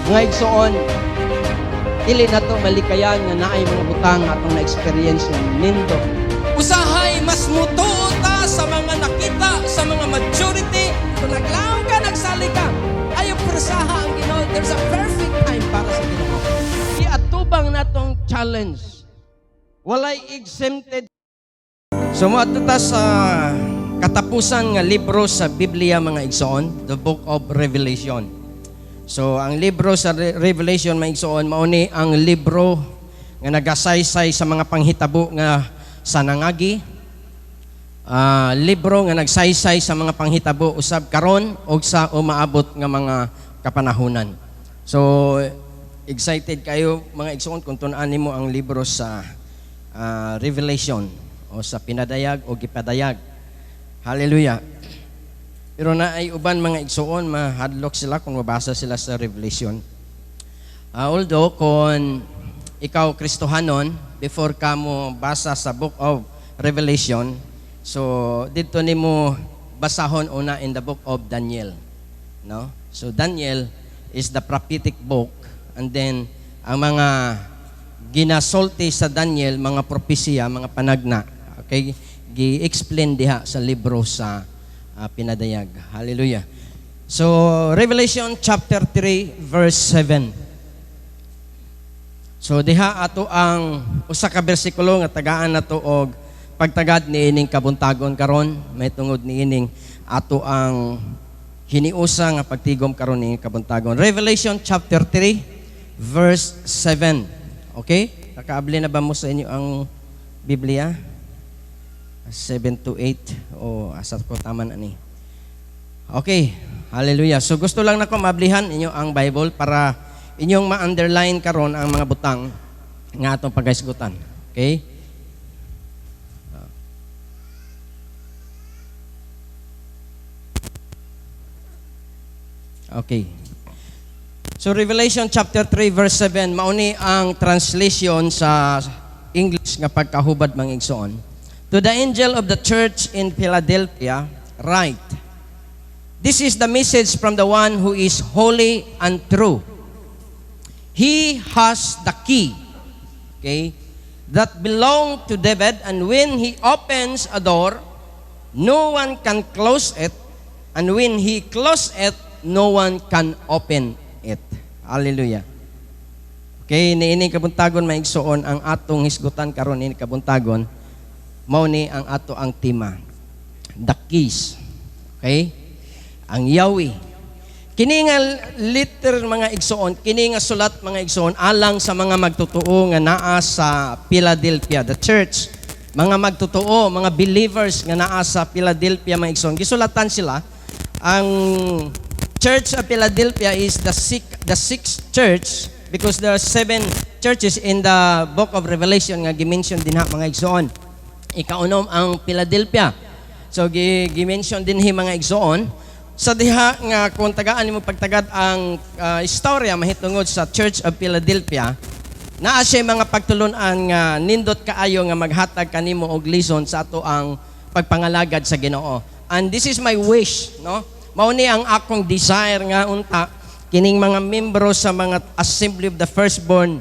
Mga igsoon, dili na to malikayan nga naay mga butang atong na-experience ng nindo. Usahay mas mutuo ta sa mga nakita, sa mga majority. Kung naglaong ka, nagsali ka, ayaw presaha ang Ginoo. There's a perfect time para sa Ginoo. Iatubang na tong challenge. Walay exempted. So moadto ta sa katapusan nga libro sa Biblia mga igsoon, the Book of Revelation. So ang libro sa Revelation mga igsoon mao ni ang libro nga nagasaysay sa mga panghitabo nga sa nangagi. Libro nga nagsaysay sa mga panghitabo usab karon og sa umaabot nga mga kapanahunan. So excited kayo mga igsoon kung tun-an nimo ang libro sa Revelation o sa pinadayag o gipadayag. Hallelujah. Pero na ay uban mga igsoon, mahadlok sila kung mabasa sila sa Revelation. Although kung ikaw Kristohanon, before ka mo basa sa Book of Revelation, so dito nimo basahon una in the Book of Daniel. No? So Daniel is the prophetic book, and then ang mga ginasulti sa Daniel, mga propesya, mga panagna, okay, gi-explain diha sa libro sa pinadayag. Hallelujah. So, Revelation chapter 3, verse 7. So, diha ato ang usa ka bersikulo nga tagaan nato og pagtagad ni ining kabuntagon karon, may tungod ni ining ato ang hiniusa nga pagtigom karon ni kabuntagon. Revelation chapter 3, verse 7. Okay? Nakaabli na ba mo sa inyo ang Biblia? 7 to 8 o asat ko tama na ni. Okay, hallelujah. So gusto lang nako mablihan inyo ang Bible para inyong ma-underline karon ang mga butang nga atong pagaisgutan. Okay? Okay. So Revelation chapter 3 verse 7 mauni ang translation sa English nga pagkahubad mga igsoon. To the angel of the church in Philadelphia, write, this is the message from the one who is holy and true. He has the key, okay, that belonged to David, and when he opens a door, no one can close it, and when he closes it, no one can open it. Hallelujah. Okay, niini kabuntagon maigsoon ang atong hisgutan karon ini kabuntagon. Mao ni ang ato ang tema, the keys. Okay? Ang Yahweh. Kini nga liter mga igsoon, kini nga sulat mga igsoon alang sa mga magtotoo nga naa sa Philadelphia, the church. Mga magtotoo, mga believers nga naa sa Philadelphia mga igsoon. Gisulatan sila ang Church of Philadelphia is the sixth church because there are 7 churches in the Book of Revelation nga gimension din ha mga igsoon. Ikaunom ang Philadelphia. So, gi-mention din mga igsoon. Sa diha nga kung tagaan mo pagtagad ang istorya mahitungod sa Church of Philadelphia, naa siya mga pagtulunan nga nindot kaayo nga maghatag kanimo og lison sa ato ang pagpangalagad sa Ginoo. And this is my wish, no? Mao ni ang akong desire nga unta kining mga membro sa mga Assembly of the Firstborn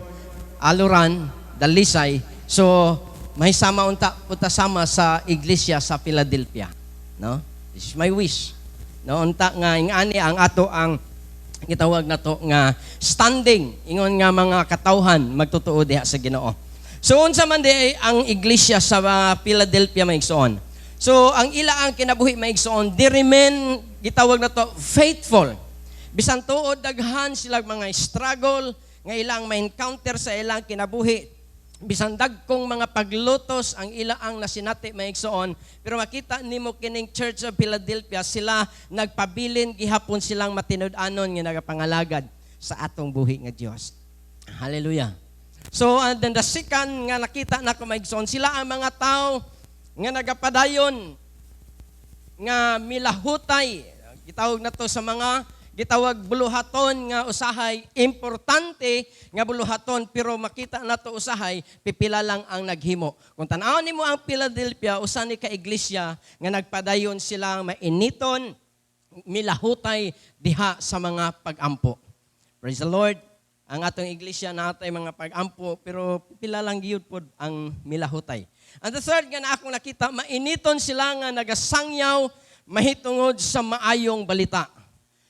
Aluran, Dalisay. So, may sama unta sama sa iglesia sa Philadelphia, no? This is my wish. No, unta nga ingani ang ato ang gitawag nato nga standing ingon nga mga katawhan magtotoo diha sa Ginoo. So unsa man di ang iglesia sa Philadelphia maigsoon. So ang ila ang kinabuhi maigsoon, they remain gitawag nato faithful. Bisan tuod daghan sila mga struggle nga ilang ma-encounter sa ilang kinabuhi. Bisan dagkong mga paglutos ang ilaang nasinati maigsoon, pero makita nimo kining Church of Philadelphia sila nagpabilin gihapon silang matinud-anon nga nagapangalagad sa atong buhi nga Dios. Hallelujah. So and then the second nga nakita nako maigsoon, sila ang mga tao nga nagapadayon nga milahutay, gitawag nato sa mga gitawag buluhaton nga usahay, importante nga buluhaton, pero makita nato usahay, pipila lang ang naghimo. Kung tan-awon nimo ang Philadelphia, usa ni ka iglesia nga nagpadayon silang mainiton, milahutay diha sa mga pag-ampo. Praise the Lord. Ang atong iglesia natay mga pag-ampo pero pila lang gyud pod ang milahutay. And the third nga na akong nakita, mainiton sila nga nagasangyaw mahitungod sa maayong balita.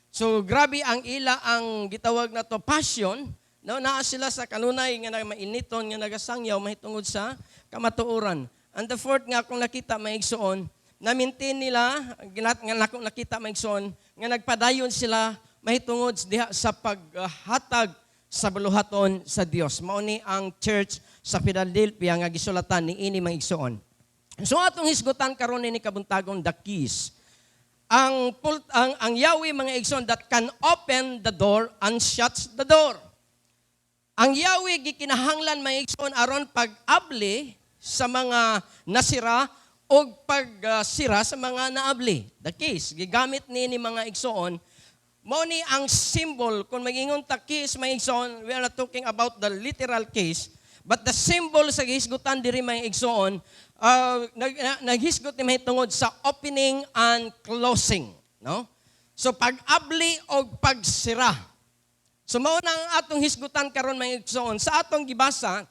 So grabe ang ila ang gitawag na to passion, no, naa sila sa kanunay nga mainiton nga nagasangyaw mahitungod sa kamatuoran. And the fourth nga akong nakita maigsoon, na-maintain nila nga akong nakita maigsoon nga nagpadayon sila mahitungod diha sa paghatag sa buluhaton sa Dios. Mao ni ang church sa Philadelphia nga gisulatan ni ini maigsoon. So atong hisgutan karon ni kabuntagon the keys. Ang Yahweh mga igsoon that can open the door and shuts the door. Ang Yahweh gikinahanglan mga igsoon aron pag-abli sa mga nasira o pagsira sa mga naabli. The keys gigamit ni mga igsoon. Mao ni ang symbol, kung mag-ingon ta case, may igsoon, we are not talking about the literal case, but the symbol sa gihisgutan diri may igsoon, naghisgot ni mahitungod sa opening and closing. No? So pag-abli o pagsira. So mao na ang atong hisgutan karon may igsoon. Sa atong gibasa,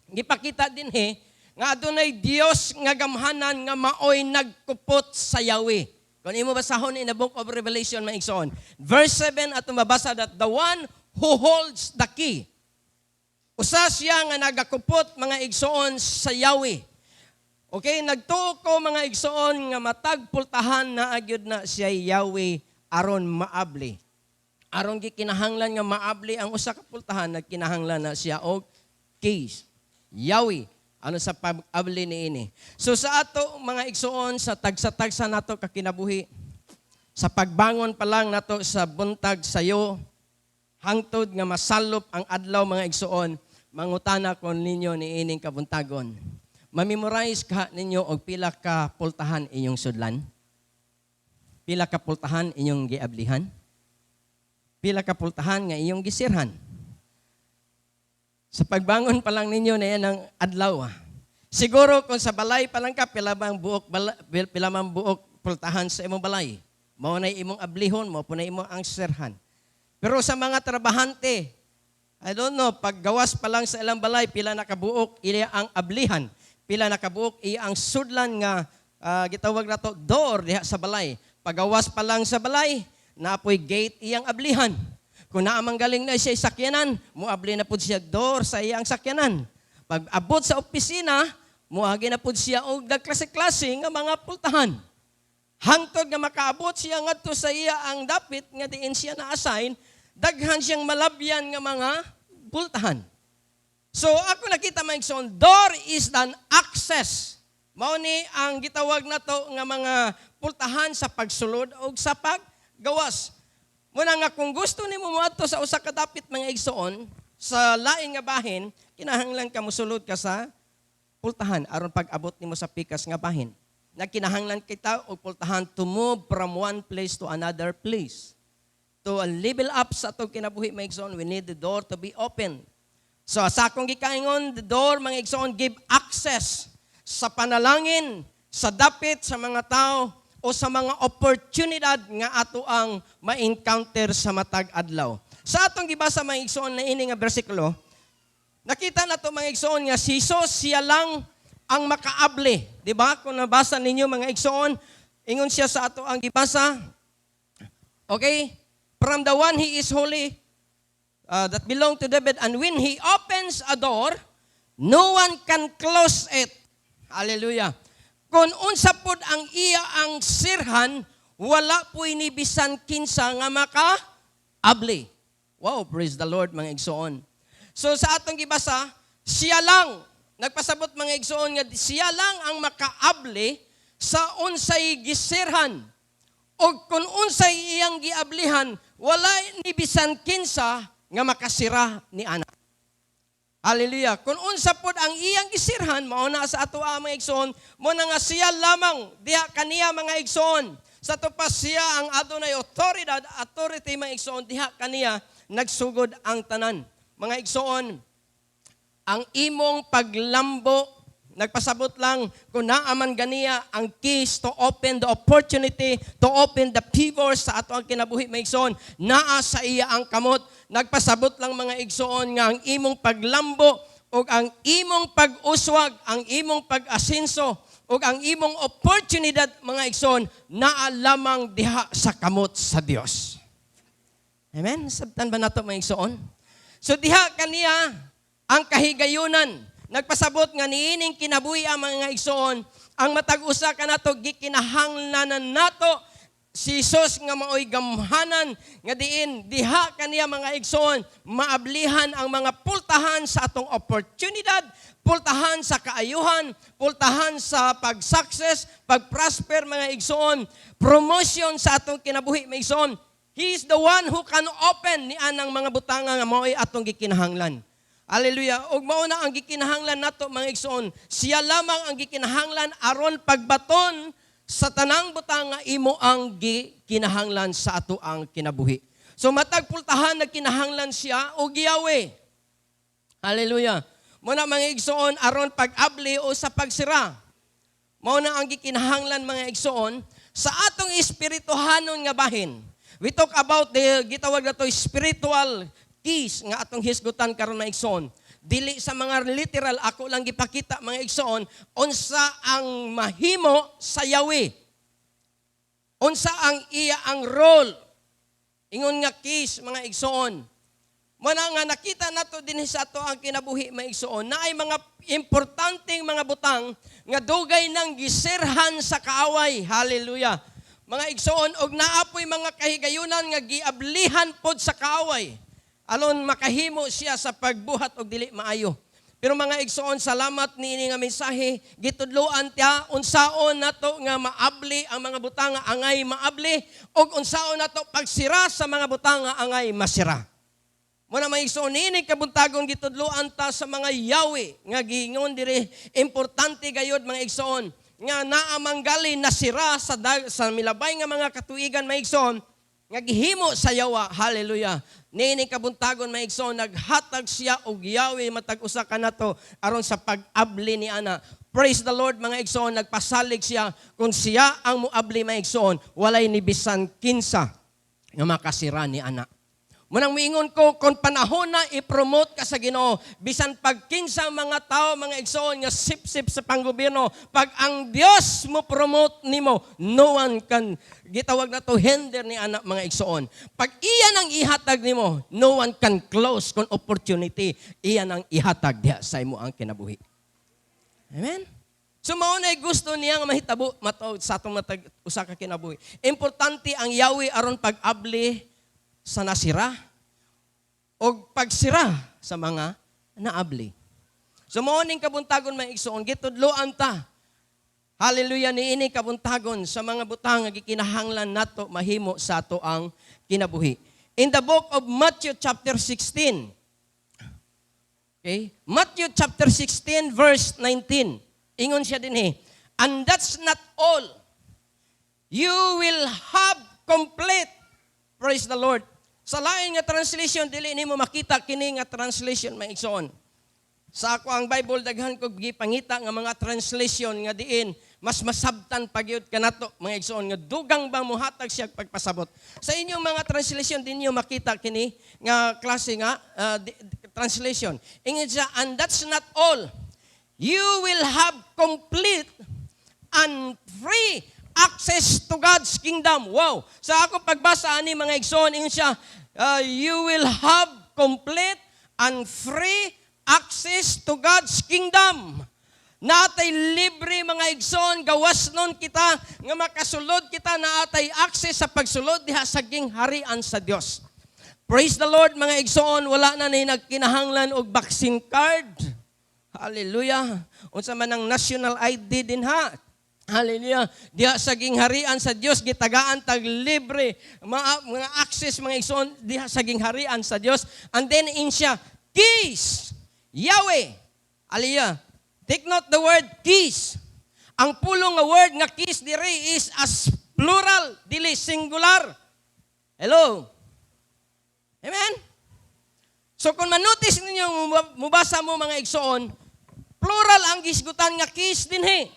gipakita din nga adunay Dios nga gamhanan nga maoy nagkupot sa Yahweh. Kung imo basahon in the book of Revelation, maigsoon. Verse 7, atong mabasa that the one who holds the key. Usa siya nga nagakupot mga igsoon sa Yahweh. Okay, nagtuo ko mga igsoon nga matag pultahan na agyud na siya Yahweh aron maabli. Aron gikinahanglan nga maabli ang usa ka pultahan, nagkinahanglan na siya og keys. Yahweh. Ano sa pag-abli ni ini. So sa ato mga igsoon, sa tagsa-tagsa nato kakinabuhi, sa pagbangon pa lang nato sa buntag sayo, hangtod nga masalop ang adlaw mga igsoon, mangutana ko ninyo ni ining kabuntagon. Mamemorize ka ninyo og pila ka pultahan inyong sudlan? Pila ka pultahan inyong giablihan? Pila ka pultahan nga inyong gisirhan? Sa pagbangon pa lang ninyo na yan ang adlaw. Siguro kung sa balay pa lang ka, pila mang buok pultahan sa imong balay. Mao na imong ablihon, mao po na imong angserhan. Pero sa mga trabahante, I don't know, paggawas pa lang sa ilang balay, pila nakabuok iya ang ablihan. Pila nakabuok iya ang sudlan nga gitawag na to door diha sa balay. Paggawas pa lang sa balay, naapoy gate iyang ablihan. Kung naamang galing na siya sakyanan, muabli na po siya door sa iyang sakyanan. Pag abot sa opisina, muagi na po siya og klase-klase nga mga pultahan. Hangtod nga makaabot siya ngadto sa iya ang dapit nga diin siya na-assign, daghan siyang malabyan nga mga pultahan. So ako nakita maigsoon, door is an access. Mao ni ang gitawag nato nga mga pultahan sa pagsulod o sa paggawas. Muna nga kung gusto nimo moadto sa usa ka dapit mga igsoon sa lain nga bahin, kinahanglan ka mosulod ka sa pultahan aron pag-abot nimo sa pikas nga bahin. Nagkinahanglan kita og pultahan to move from one place to another place. To level up sa atong kinabuhi mga igsoon, we need the door to be open. So sa akong gikaingon, the door mga igsoon give access sa panalangin, sa dapit sa mga tao o sa mga oportunidad nga ato ang ma-encounter sa matag adlaw. Sa atong gibasa mga igsoon na ini nga bersikulo, nakita nato mga igsoon nga si Jesus siya lang ang makaabli, di ba? Kung nabasa ninyo mga igsoon, ingon siya sa ato ang gibasa. Okay? From the one he is holy that belong to David, and when he opens a door, no one can close it. Hallelujah. Kung unsa pod ang iya ang sirhan, wala po inibisan kinsa nga maka-abli. Wow, praise the Lord mga igsoon. So sa atong gibasa, siya lang, nagpasabot mga igsoon nga siya lang ang maka-abli sa unsay gisirhan. O kung unsay iyang giablihan, wala inibisan kinsa nga makasira ni anak. Hallelujah. Kung unsa pod ang iyang gisirhan, mao na sa ato mga igsoon, mo na nga siya lamang diha kaniya mga igsoon. Sa to pa siya ang adunay authority mga igsoon, diha kaniya nagsugod ang tanan. Mga igsoon, ang imong paglambo Nagpasabot lang kung naaman ganiya ang keys to open the opportunity, to open the favors sa ato ang kinabuhi maigsoon. Naa sa iya ang kamot. Nagpasabot lang mga igsoon nga ang imong paglambo o ang imong pag-uswag, ang imong pag-asenso o ang imong oportunidad mga igsoon naa lamang diha sa kamot sa Dios. Amen? Sabtan ba nato mga igsoon? So diha kaniya ang kahigayunan. Nagpasabot nga niining kinabuhi ang mga igsoon, ang matag-usa ka nato gikinahanglanan nato si Jesus nga maoy gamhanan nga diin diha kaniya mga igsoon maablihan ang mga pultahan sa atong oportunidad, pultahan sa kaayuhan, pultahan sa pag-success, pag-prosper mga igsoon, promotion sa atong kinabuhi mga igsoon. He is the one who can open ni anang mga butanga nga maoy atong gikinahanglan. Hallelujah. Ug mao na ang gikinahanglan nato mga igsoon. Siya lamang ang gikinahanglan aron pagbaton sa tanang butang nga imo ang gikinahanglan sa ato ang kinabuhi. So matag pultahan nagkinahanglan siya og Yahweh. Hallelujah. Mao na mga igsoon aron pag-abli o sa pagsira. Mao na ang gikinahanglan mga igsoon sa atong espirituhanon nga bahin. We talk about the gitawag nato spiritual keys nga atong hisgutan karon na igsoon. Dili sa mga literal ako lang gipakita mga igsoon unsa ang mahimo sa Yahweh. Unsa ang iya ang role. Ingon nga keys mga igsoon. Muna nga nakita nato din sa ato ang kinabuhi mga igsoon na ay mga importanteng mga butang nga dugay nang gisirhan sa kaaway. Hallelujah. Mga igsoon og naapoy mga kahigayunan nga giablihan pod sa kaaway. Alon makahimo siya sa pagbuhat og dili maayo. Pero mga igsoon, salamat niini nga mensahe, gitudloan tiya unsaon nato nga maabli ang mga butang nga angay maabli og unsaon nato pagsira sa mga butang nga angay masira. Muna mga igsoon, niini kabuntagon gitudloan ta sa mga Yahweh nga giingon diri importante gayud mga igsoon nga naamanggali nasira sa milabay nga mga katuigan mga igsoon nga gihimo sa Yawa. Hallelujah. Nining kabuntagon maigsoon naghatag siya og Yahweh matag usa ka nato aron sa pag-abli ni ana. Praise the Lord mga igsoon, nagpasalig siya kung siya ang muabli maigsoon, walay ni bisan kinsa nga makasira ni ana. Munang miingon ko kung panahon na i-promote ka sa Ginoo, bisan pagkinsa mga tao mga igsoon nga sip-sip sa panggobyerno, pag ang Dios mo promote nimo, no one can gitawag na to hinder ni anak mga igsoon. Pag iyan ang ihatag nimo, no one can close kung opportunity. Iyan ang ihatag diha sa imo ang kinabuhi. Amen. So mao na gusto niya nga mahitabo matawid sa atong matag usa ka kinabuhi. Importante ang Yahweh aron pag-abli sa nasira o pagsira sa mga naabli. So mao ning kabuntagon mga igsoon gitudloan ta. Hallelujah niini kabuntagon sa mga butang nga gikinahanglan nato mahimo sa ato ang kinabuhi. In the book of Matthew chapter 16. Okay? Matthew chapter 16 verse 19. Ingon siya dinhi. And that's not all. You will have complete. Praise the Lord. Sa lain nga translation, dili nimo makita kini nga translation mga igsoon. Sa ako ang Bible, daghan ko gipangita nga mga translation nga diin, mas masabtan pagyud kanato mga igsoon, nga dugang bang muhatag siya pagpasabot. Sa inyong mga translation, din niyo makita kini nga klase nga translation. Ingin siya, and that's not all. You will have complete and free access to God's kingdom. Wow! Sa ako pagbasa ani mga igsoon, ingon siya, you will have complete and free access to God's kingdom. Natay libre mga igsoon, gawas nun kita, nga makasulod kita na atay access sa pagsulod diha sa gingharian sa Dios. Praise the Lord mga igsoon, wala na ni nagkinahanglan og vaccine card. Hallelujah. Unsa man ang national ID din ha. Hallelujah. Diha sa gingharian sa Dios gitagaan tag libre mga access mga igsoon diha sa gingharian sa Dios. And then in siya keys. Yahweh. Hallelujah. Take note the word keys. Ang pulong nga word nga keys diri is as plural, dili singular. Hello. Amen. So kung manotice ninyo mubasa mo mga igsoon, plural ang gisgutan nga keys dinhi.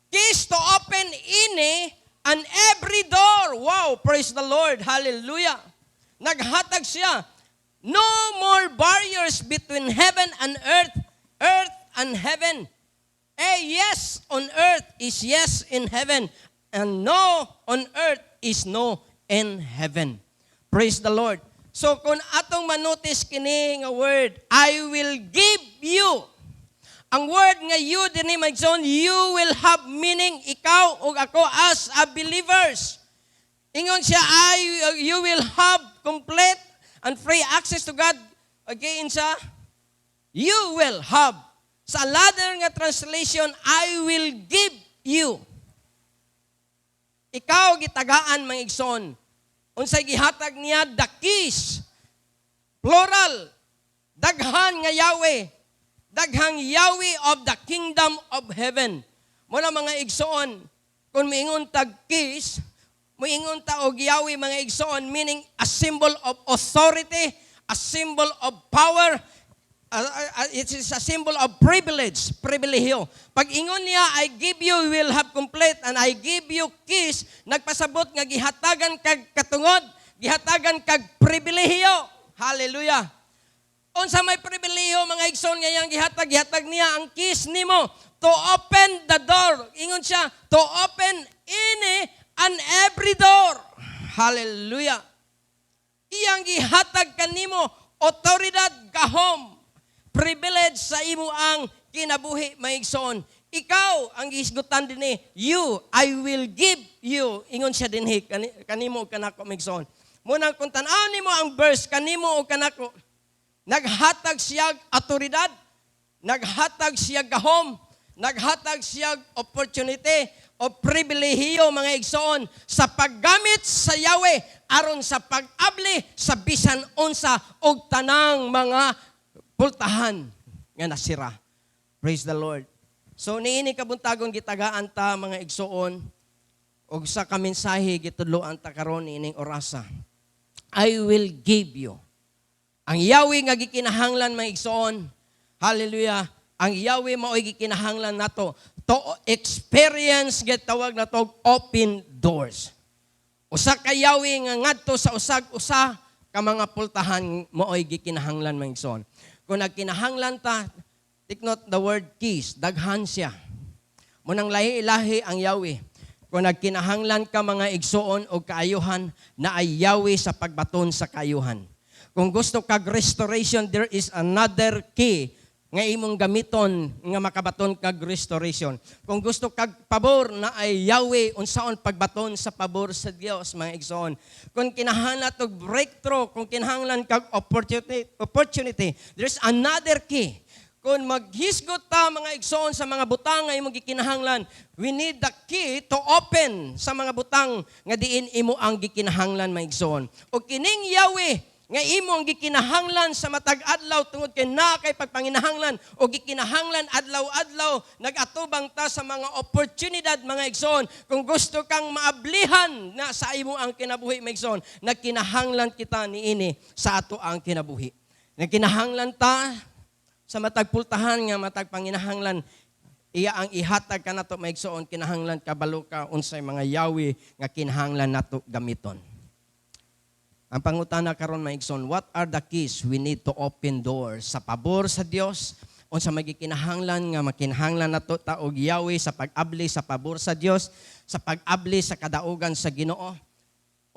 Keys to open any and every door. Wow, praise the Lord. Hallelujah. Naghatag siya. No more barriers between heaven and earth, earth and heaven. Yes on earth is yes in heaven, and no on earth is no in heaven. Praise the Lord. So kung atong manotice kini nga word, I will give you. Ang word nga you dinhi magson, you will have meaning ikaw ug ako as a believers. Ingon siya, you will have complete and free access to God. Again siya, you will have. Sa latter nga translation, I will give you. Ikaw gitagaan mga igsoon. Unsay gihatag niya, the keys. Plural. Daghan nga Yahweh. Daghang Yahweh of the kingdom of heaven. Muna mga igsoon, kung miingon tag keys, miingon ta og Yahweh mga igsoon, meaning a symbol of authority, a symbol of power, it is a symbol of privilege, pribilehiyo. Pag ingon niya, I give you, will have complete, and I give you keys, nagpasabot nga gihatagan kag katungod, gihatagan kag pribilehiyo. Hallelujah. Unsa may pribilehiyo mga igsoon nga yang gihatag niya ang keys nimo to open the door. Ingon siya, to open any and every door. Hallelujah. Iyang gihatag kanimo otoridad gahom. Privilege sa imo ang kinabuhi mga igsoon. Ikaw ang gihisgutan dinhi, you, I will give you. Ingon siya dinhi kanimo kanako mga igsoon. Muna kung tan-aw nimo ang verse kanimo o kanako, naghatag siyag autoridad, naghatag siyag gahom, naghatag siyag opportunity o pribilehiyo mga igsoon sa paggamit sa Yahweh aron sa pag-abli sa bisan unsa og tanang mga pultahan nga nasira. Praise the Lord. So niini kabuntagon gitagaan ta mga igsoon og sa kamensahe gitudloan ta karon ining orasa. I will give you. Ang Yahweh nga gikinahanglan mga igsoon, hallelujah, ang Yahweh mao'y gikinahanglan nato to experience gitawag na to open doors. Usa ka Yahweh nga ngadto sa usag-usa ka mga pultahan mao'y gikinahanglan mga igsoon. Kung nagkinahanglan ta, take note the word keys, daghan siya. Munang lahi-lahi ang Yahweh. Kung nagkinahanglan ka mga igsoon o kaayuhan, na ay Yahweh sa pagbaton sa kaayuhan. Kung gusto kag restoration, there is another key nga imong gamiton nga makabaton kag restoration. Kung gusto kag pabor, na ay Yahweh unsaon pagbaton sa pabor sa Dios mga igsoon. Kung kinahanglan og breakthrough, kung kinahanglan kag opportunity, there's another key. Kung maghisgot ta mga igsoon sa mga butang nga imong gikinahanglan, we need the key to open sa mga butang nga diin imo ang gikinahanglan mga igsoon. O kining Yahweh nga imo ang gikinahanglan sa matag adlaw tungod kay na kay pagpanginahanglan o gikinahanglan adlaw-adlaw nagatubang ta sa mga oportunidad mga igsoon. Kung gusto kang maablihan na sa imo ang kinabuhi mga igsoon, nagkinahanglan kita niini sa ato ang kinabuhi. Nagkinahanglan ta sa matag pultahan nga matag panginahanglan, iya ang ihatag kanato mga igsoon, kinahanglan kabalo ka unsay mga Yahweh nga kinahanglan nato gamiton. Ang pangutana karon mga igsoon, what are the keys we need to open doors sa pabor sa Dios? Unsa may gikinahanglan nga makinahanglan nato ta og Yahweh sa pag-abli sa pabor sa Dios, sa pag-abli sa kadaugan sa Ginoo?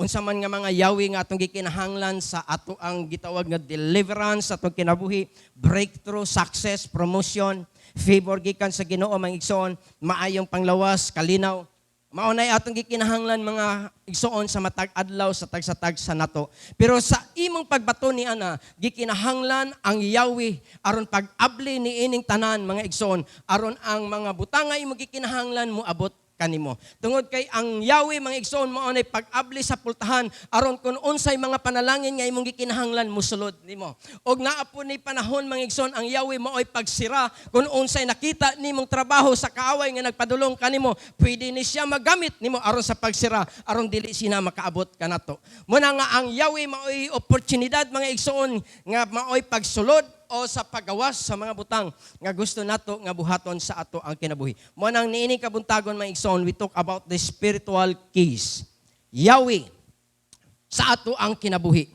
Unsa man nga mga Yahweh nga atong gikinahanglan sa ato ang gitawag nga deliverance sa atong kinabuhi, breakthrough, success, promotion, favor gikan sa Ginoo mga igsoon, maayong panglawas, kalinaw. Maunay atong gikinahanglan mga igsoon sa matag adlaw sa tag sa nato. Pero sa imong pagbato ni ana, gikinahanglan ang Yahweh aron pag-abli ni ining tanan mga igsoon, aron ang mga butanga imong gikinahanglan mo abot kanimo. Tungod kay ang Yahweh mga igsoon maunay pag-abli sa pultahan aron kun unsay mga panalangin nga imong gikinahanglan mosulod nimo. Og naa po ni panahon mga igsoon ang Yahweh maoy pagsira kun unsay nakita nimong trabaho sa kaaway nga nagpadulong kanimo, pwede ni siya magamit nimo aron sa pagsira aron dili sina makaabot kanato. Muna nga ang Yahweh maoy oportunidad mga igsoon nga maoy pagsulod o sa pagawas sa mga butang nga gusto nato nga buhaton sa ato ang kinabuhi. Mo nang niini kabuntagon mga igsoon, we talk about the spiritual keys. Yahweh sa ato ang kinabuhi.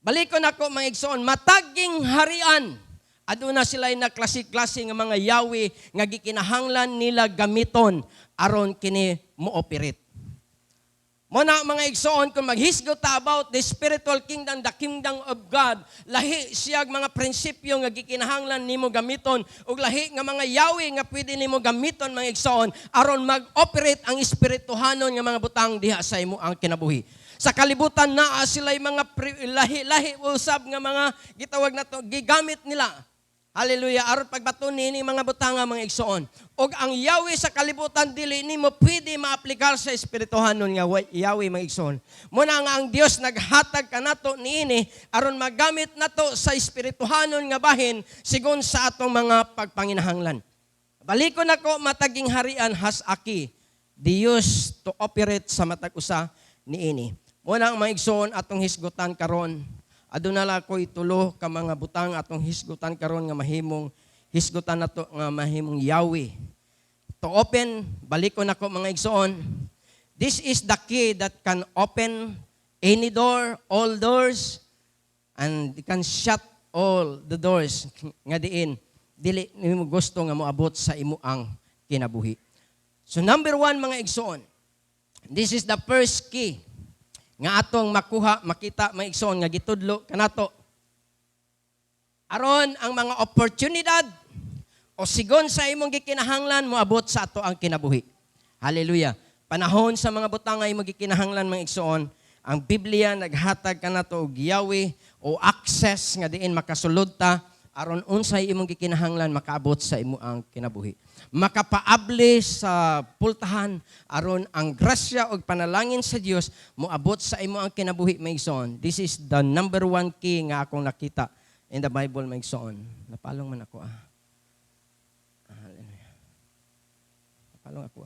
Balikon ako mga igsoon, mataging harian. Aduna sila'y na klase-klase nga mga Yahweh nga gikinahanglan nila gamiton aron kini mo-operate. Muna mga igsoon, kung maghisgot ta about the spiritual kingdom, the kingdom of God, lahi siyag mga prinsipyo nga gikinahanglan nimo gamiton, ug lahi nga mga Yahweh nga pwede nimo gamiton mga igsoon, aron mag-operate ang espirituhanon nga mga butang diha sa imo ang kinabuhi. Sa kalibutan naa sila'y mga lahi-lahi usab nga mga gitawag na to, gigamit nila. Hallelujah. Aron pagbaton nini mga butanga mga igsoon. Og ang Yahweh sa kalibutan dili nimo pwede maaplikar sa espirituhanon nga Yahweh mga igsoon. Muna nga ang Dios naghatag kanato niini aron magamit nato sa espirituhanon nga bahin sigon sa atong mga pagpanginahanglan. Balikon nako mataging harian has aki. Dios to operate sa matag usa niini. Muna ang mga igsoon atong hisgutan karon. Aduna la ko'y tulo ka mga butang atong hisgutan karon nga mahimong hisgutan nato nga mahimong Yahweh. To open, balikon nako mga igsoon. This is the key that can open any door, all doors, and it can shut all the doors nga diin dili nimo gusto nga moabot sa imo ang kinabuhi. So number 1 mga igsoon. This is the first key nga atong makuha, makita, maigsoon, nga gitudlo kanato. Aron ang mga oportunidad o sigon sa imong gikinahanglan moabot sa ato ang kinabuhi. Hallelujah. Panahon sa mga butang nga imong gikinahanglan mga igsoon, ang Biblia naghatag kanato og Yahweh o access nga diin makasulod ta aron unsay imong gikinahanglan makaabot sa imo ang kinabuhi. Makapaable sa pultahan aron ang grasya o panalangin sa Dios moabot sa imo ang kinabuhi maigsoon. This is the number 1 key nga akong nakita in the Bible maigsoon. Napalong man ako Hallelujah. Napalong ako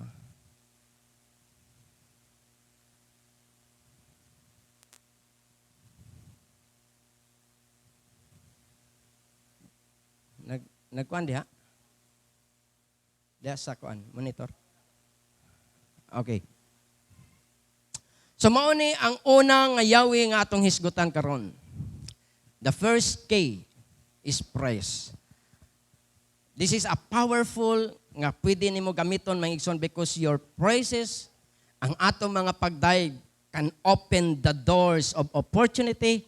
Nagkuan diha? Diha sa kuan, monitor. Okay. So mao ni ang una nga Yahweh nga atong hisgutan karon. The first K is praise. This is a powerful nga pwede nimo gamiton mga igsoon because your praises ang atong mga pagdayeg can open the doors of opportunity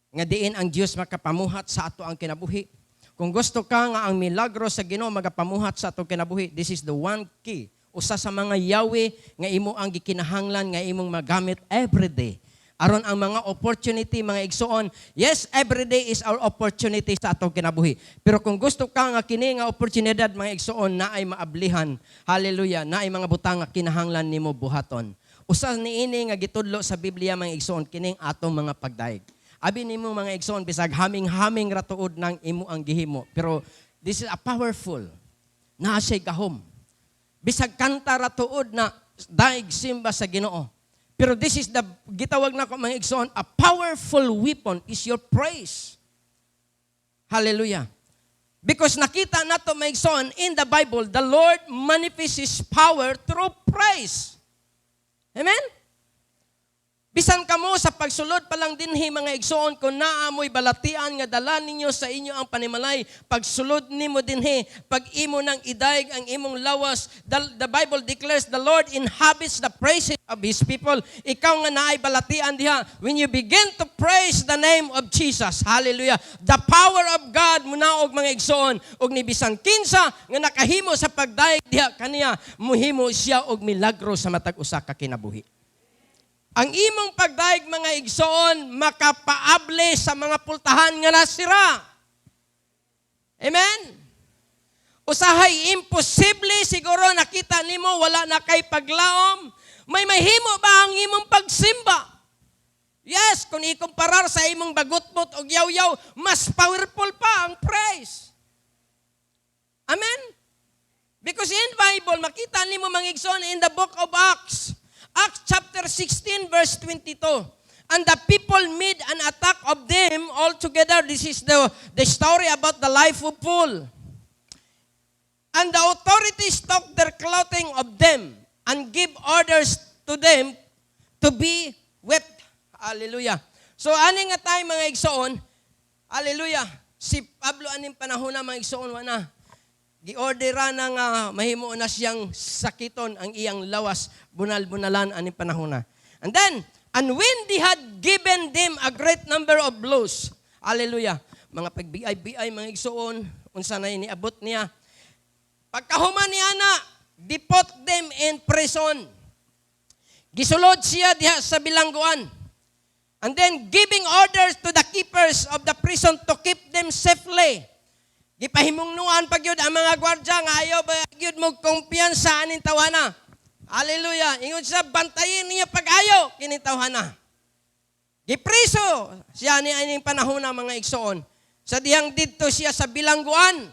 nga diin ang Dios makapamuhat sa ato ang kinabuhi. Kung gusto ka nga ang milagro sa Ginoo magapamuhat sa atong kinabuhi, this is the 1 key. Usa sa mga Yahweh nga imo ang gikinahanglan nga imong magamit every day. Aron ang mga opportunity, mga igsoon, yes, every day is our opportunity sa atong kinabuhi. Pero kung gusto ka nga kini nga oportunidad, mga igsoon, na ay maablihan, hallelujah, na ay mga butang nga kinahanglan nimo buhaton. Usa niini nga gitudlo sa Biblia, mga igsoon, kining atong mga pagdaig. Abi nimo mga igsoon, bisag haming-haming ratuod ng imo ang gihimo. Pero this is a powerful, na siya'y gahom. Bisag kanta ratuod na daig simba sa Ginoo. Pero this is the, gitawag na ko mga igsoon, a powerful weapon is your praise. Hallelujah. Because nakita nato mga igsoon, in the Bible, the Lord manifests His power through praise. Amen? Bisan kamo sa pagsulod pa lang dinhi mga igsoon kung naamoy balatian nga dala ninyo sa inyo ang panimalay, pagsulod nimo dinhi, pag imo nang idaig ang imong lawas, the Bible declares the Lord inhabits the praises of His people. Ikaw nga naay balatian diha, when you begin to praise the name of Jesus, hallelujah, the power of God munaog mga igsoon, og ni bisan kinsa nga nakahimo sa pagdaig diha kaniya, muhimo siya og milagro sa matag usa ka kinabuhi. Ang imong pagdaig mga igsoon, makapaable sa mga pultahan nga nasira. Amen? Usahay imposible siguro nakita nimo wala na kay paglaom. May mahimo ba ang imong pagsimba? Yes, kung ikumparar sa imong bagutbot o yaw-yaw, mas powerful pa ang praise. Amen? Because in Bible, makita nimo mga igsoon in the book of Acts chapter 16 verse 22. And the people made an attack of them all together. This is the story about the life of Paul. And the authorities took their clothing of them and give orders to them to be whipped. Hallelujah. So, ani nga tayo mga igsoon, hallelujah, si Pablo aning panahon na mga igsoon, wana, giordera na nga mahimo na siyang sakiton ang iyang lawas, bunal-bunalan aning panahon na. And then, and when they had given them a great number of blows, hallelujah, mga pagbiay-biay, mga igsoon, unsa na iniabot niya, pagkahuman niya na, they put them in prison. Gisulod siya diha sa bilangguan. And then giving orders to the keepers of the prison to keep them safely. Gipahimungnuan pag yun ang mga gwardya nga ayaw ba yun mo kumpiyansa aning tawana. Hallelujah. Ingon siya, bantayin niya pag-ayaw kining tawana. Gipriso siya ni aning panahon na mga igsoon. Sa dihang dito siya sa bilangguan.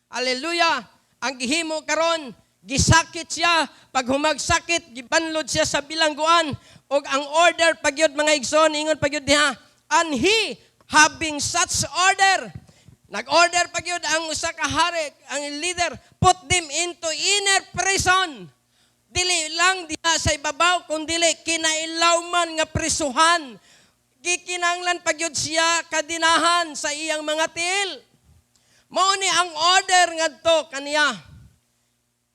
Hallelujah. Ang gihimo karon, gisakit siya, pag humagsakit, gibanlod siya sa bilangguan, o ang order, pagyod mga igsoon, ingon pagyod niya, and he, having such order, nag-order pagyod ang usa ka hari, ang leader, put them into inner prison. Dili lang diha sa ibabaw, kundili kinailawman nga prisuhan. Gikinanglan pagyod siya kadinahan sa iyang mga tiil. Mao ni ang order ngadto kaniya.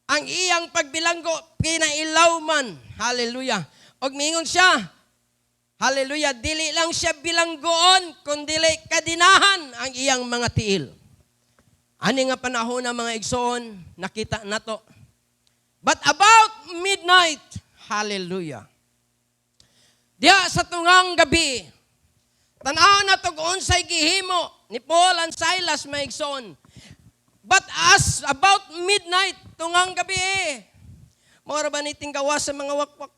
Ang iyang pagbilanggo, kinailawman. Hallelujah. Og mingon siya, hallelujah, dili lang siya bilanggoon, kundili kadinahan ang iyang mga tiil. Ani nga panahon na mga igsoon, nakita nato. But about midnight, hallelujah, diya sa tungang gabi, tanaw na to kung unsay gihimo ni Paul and Silas mga igsoon. But as about midnight, tungang gabi, mora ba niting gawas sa mga wakwak?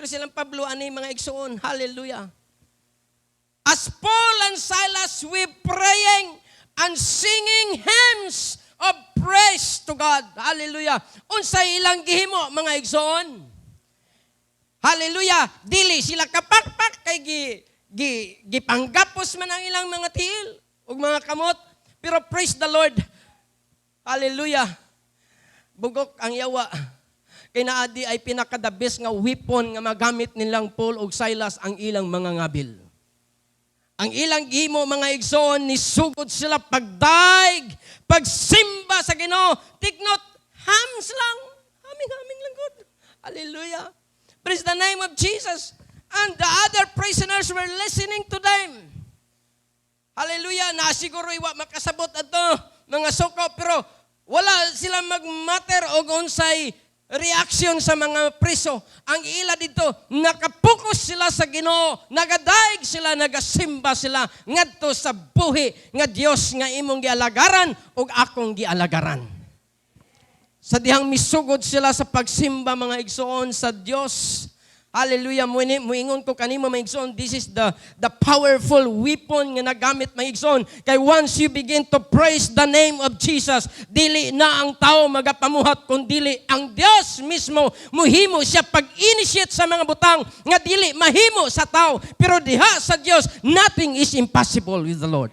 Pero silang Pablo, ani mga igsoon, hallelujah. As Paul and Silas were praying and singing hymns of praise to God, hallelujah. Unsay ilang gihimo, mga igsoon? Hallelujah. Dili sila kapakpak kay gipanggapos man ang ilang mga tiil ug mga kamot. Pero praise the Lord. Hallelujah. Bugok ang yawa. Kay naadi ay pinaka-the best nga weapon nga magamit nilang Paul ug Silas ang ilang mga ngabil. Ang ilang gimo mga igsoon ni sugod sila pagdaig, pagsimba sa Ginoo. Take note, hams lang. Haming lang good. Hallelujah. Praise the name of Jesus. And the other prisoners were listening to them. Hallelujah. Na siguro iwa makasabot ato mga suko, pero wala sila magmatter o unsay reaction sa mga preso. Ang ila dito, nakapokus sila sa Ginoo, nagadaig sila, nagasimba sila ngadto sa buhi nga Dios nga imong gialagaran ug akong gialagaran. Sa dihang misugod sila sa pagsimba mga igsoon sa Dios. Hallelujah. Muingon ko kanimo mga igsoon, this is the powerful weapon nga nagamit mga igsoon. Kay once you begin to praise the name of Jesus, dili na ang tao magapamuhat, kundi ang Dios mismo muhimo siya pag-initiate sa mga butang nga dili mahimo sa tao. Pero diha sa Dios, nothing is impossible with the Lord.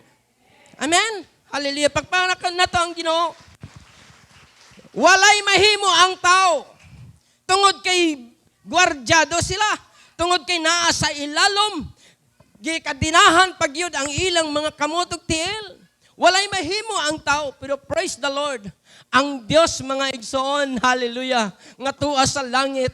Amen? Hallelujah. Pagpanakan na to ang Ginoo. Walay mahimo ang tao. Tungod kay gwardyado sila. Tungod kay naa sa ilalom. Gikadinahan pagyud ang ilang mga kamotog tiil. Walay mahimo ang tao. Pero praise the Lord. Ang Diyos mga igsoon, hallelujah, nga tuwa sa langit.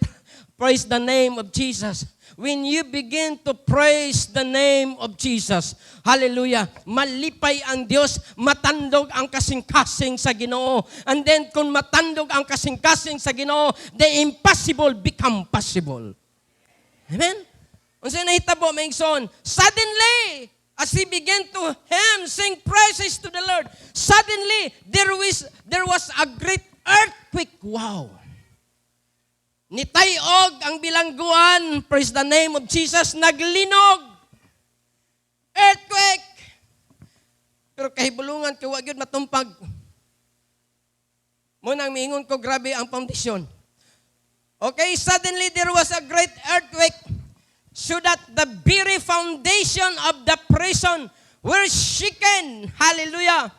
Praise the name of Jesus. When you begin to praise the name of Jesus, hallelujah, malipay ang Diyos, matandog ang kasing-kasing sa Ginoo. And then kung matandog ang kasing-kasing sa Ginoo, the impossible become possible. Amen? Unsay nahitabo mga igsoon? Suddenly, as he began to sing praises to the Lord, suddenly there was a great earthquake. Wow! Nitayog ang bilangguan, praise the name of Jesus, naglinog. Earthquake. Pero kahibulungan, kaya wag yun matumpag. Munang miingon ko, grabe ang foundation. Okay, suddenly there was a great earthquake. so that the very foundation of the prison were shaken. Hallelujah.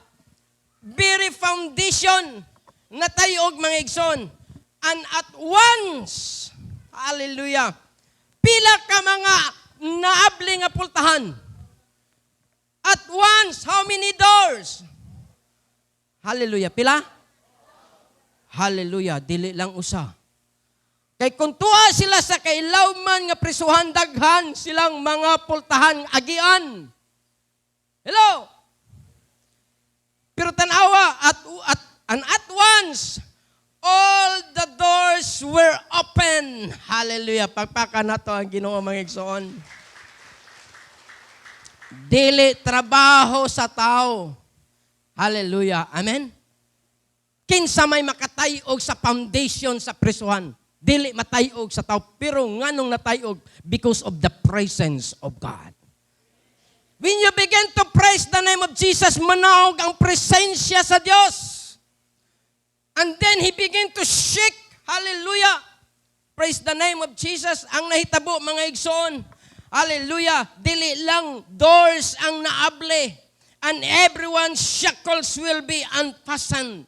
Very foundation natayog mga igsoon. And at once, hallelujah, pila ka mga naabli nga pultahan. At once, how many doors? Hallelujah. Pila? Hallelujah. Dili lang usa. Kay kung tuwa sila sa kailawman nga prisuhan, daghan silang mga pultahan agian. Hello? Pero tanawa, at once, all the doors were open. Hallelujah. Pagpaka na to ang Ginoo mga igsoon. Dili trabaho sa tao. Hallelujah. Amen? Kinsa may makatayog sa foundation sa prisuhan. Dili matayog sa tao. Pero nganong natayog? Because of the presence of God. When you begin to praise the name of Jesus, manaog ang presensya sa Diyos. And then He begin to shake. Hallelujah. Praise the name of Jesus. Ang nahitabo mga igsoon. Hallelujah. Dili lang doors ang naable. And everyone's shackles will be unfastened.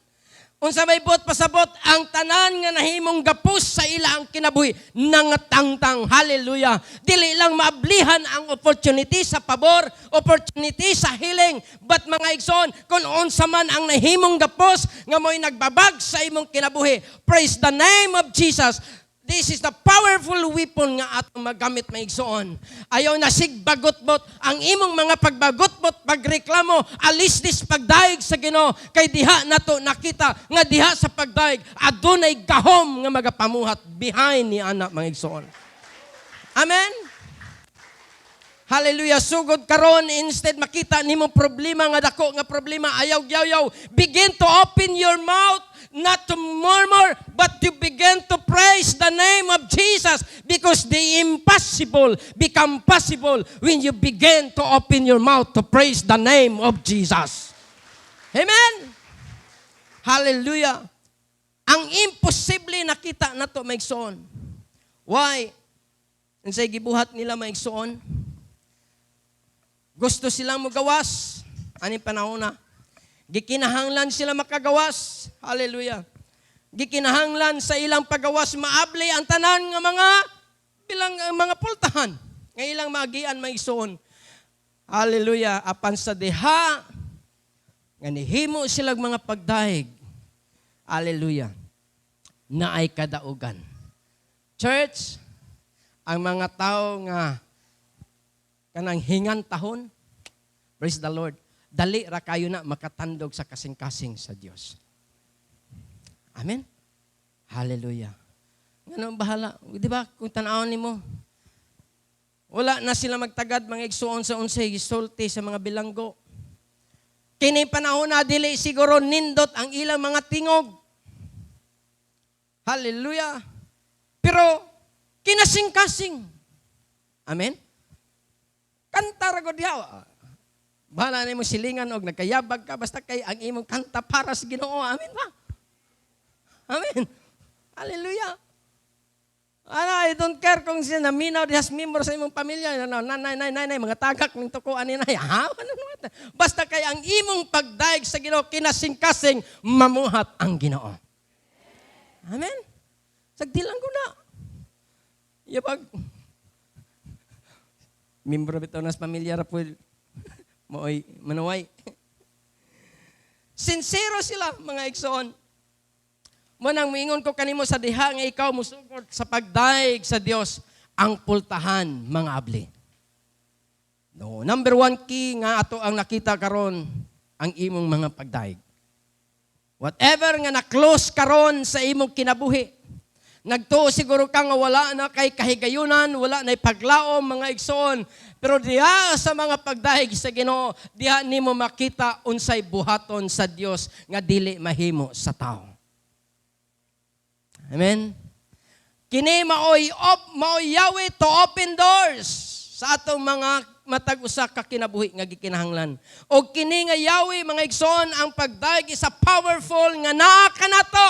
Unsa may bot pasabot ang tanan nga nahimong gapos sa ilang kinabuhi nangatangtang. Hallelujah. Dili lang maablihan ang opportunity sa pabor, opportunity sa healing, but mga igsoon, kung unsa man ang nahimong gapos nga mo'y nagbabag sa imong kinabuhi, praise the name of Jesus. This is the powerful weapon nga atong magamit may igsoon. Ayaw na sigbagot-bot ang imong mga pagbagot-bot, pagreklamo, alis dis pagdaig sa Ginoo kay diha nato nakita nga diha sa pagdaig adunay gahom nga magapamuhat behind ni anak mga igsoon. Amen. Hallelujah. Sugod karon instead makita nimo problema nga dako nga problema ayaw yaw begin to open your mouth. Not to murmur, but to begin to praise the name of Jesus because the impossible become possible when you begin to open your mouth to praise the name of Jesus. Amen? Hallelujah. Ang imposible nakita na to maigsoon. Why? Unsay gibuhat nila maigsoon? Gusto silang magawas. Aning panahon na? Gikinahanglan sila makagawas. Hallelujah. Gikinahanglan sa ilang pagawas maabli ang tanan nga mga bilang mga pultahan nga ilang magian maigsoon. Hallelujah. Apan sa diha nga nihimo silang mga pagdaig. Hallelujah. Na ay kadaugan. Church, ang mga tao nga kanang hingan tahon, praise the Lord. Dali ra kayo na makatandog sa kasing-kasing sa Dios. Amen? Hallelujah. Ganun bahala. Di ba, kung tanawin nimo, wala na sila magtagad mga igsuon sa unsay gisulti sa mga bilanggo. Kini panahon na dili siguro nindot ang ilang mga tingog. Hallelujah. Pero kinasing-kasing. Amen? Kanta ra gud diha. Bahala na mo silingan og nagkayabag ka basta kay ang imong kanta para sa Ginoo. Amen ba? Amen. Hallelujah. I don't care kung siya naminaw dihas member sa imong pamilya. Nanay, mga tagak ng tukuan ni nay. Basta kay ang imong pagdaig sa Ginoo kinasing-kasing mamuhat ang Ginoo. Amen. Sagdilan ko na. Yapag member bitaw nas pamilya ra po mooy manuway. Sincero sila mga igsoon. Munang miingon ko kanimo sa diha nga ikaw musugod sa pagdaig sa Dios ang pultahan mga abli. No, number one key nga ato ang nakita karon ang imong mga pagdaig. Whatever nga na-close karon sa imong kinabuhi, nagtuo siguro ka nga wala na kay kahigayunan, wala na paglaom mga igsoon, pero diha sa mga pagdaig sa Ginoo, diha nimo makita unsay buhaton sa Dios nga dili mahimo sa tao. Amen. Kini maoy Yahweh to open doors sa atong mga matag usa ka kinabuhi nga gikinahanglan. O kini nga Yahweh mga igsoon ang pagdaig isa powerful nga naa kanato.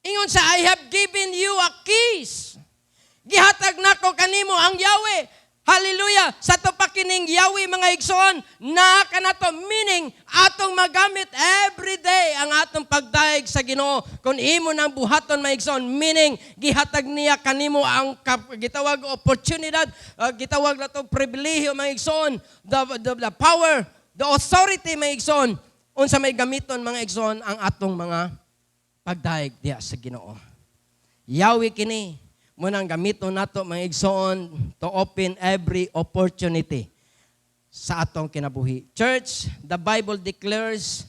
Ingon sa I have given you a keys. Gihatag nako kanimo ang Yahweh. Hallelujah! Sa to pakining Yahweh mga igsoon, na kanato meaning atong magamit every day ang atong pagdaig sa Ginoo. Kung imo nang buhaton mga igsoon, meaning gihatag niya kanimo ang gitawag oportunidad, gitawag na to pribilehiyo mga igsoon, the power, the authority mga igsoon, unsa may gamiton mga igsoon ang atong mga pagdaig diya sa Ginoo. Yahweh kini munang gamiton nato mga igsoon to open every opportunity sa atong kinabuhi. Church, the Bible declares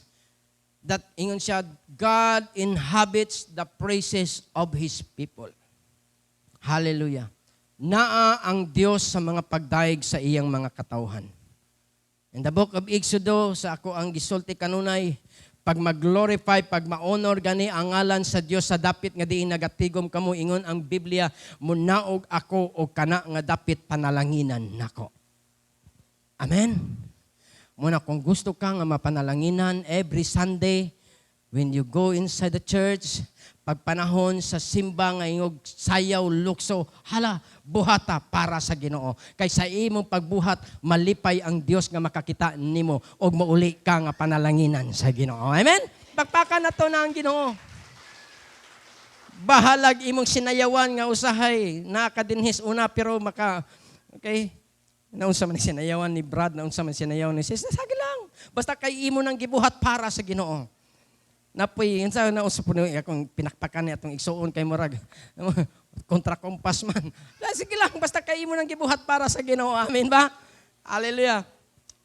that ingon siya, God inhabits the praises of His people. Hallelujah. Naa ang Diyos sa mga pagdaig sa iyang mga katawhan. In the book of Exodus, sa ako ang gisulti kanunay, pag mag-glorify, pag ma-honor gani ang ngalan sa Dios sa dapit nga diin nagatigom kamo, ingon ang Biblia, munaog ako o kana nga dapit panalanginan nako. Amen. Muna kung gusto ka nga mapanalanginan every Sunday when you go inside the church, pag panahon sa simba nga ingog sayaw lukso, hala, buhata para sa Ginoo. Kay sa imong pagbuhat, malipay ang Dios nga makakita nimo og mauli ka nga panalanginan sa Ginoo. Amen? Pagpaka na to na ang Ginoo. Bahalag imong sinayawan nga usahay, nakadinhis una pero okay, naunsa man sinayawan ni Brad, naunsa man sinayawan ni Sis, sige lang. Basta kay imo nang gibuhat para sa Ginoo. Napoy, yun sa nausap po akong pinakpakan niya itong igsuon kay Murag. Kontra kompas man. Sige lang, basta kayo mo nang gibuhat para sa Ginoo. Amen ba? Hallelujah.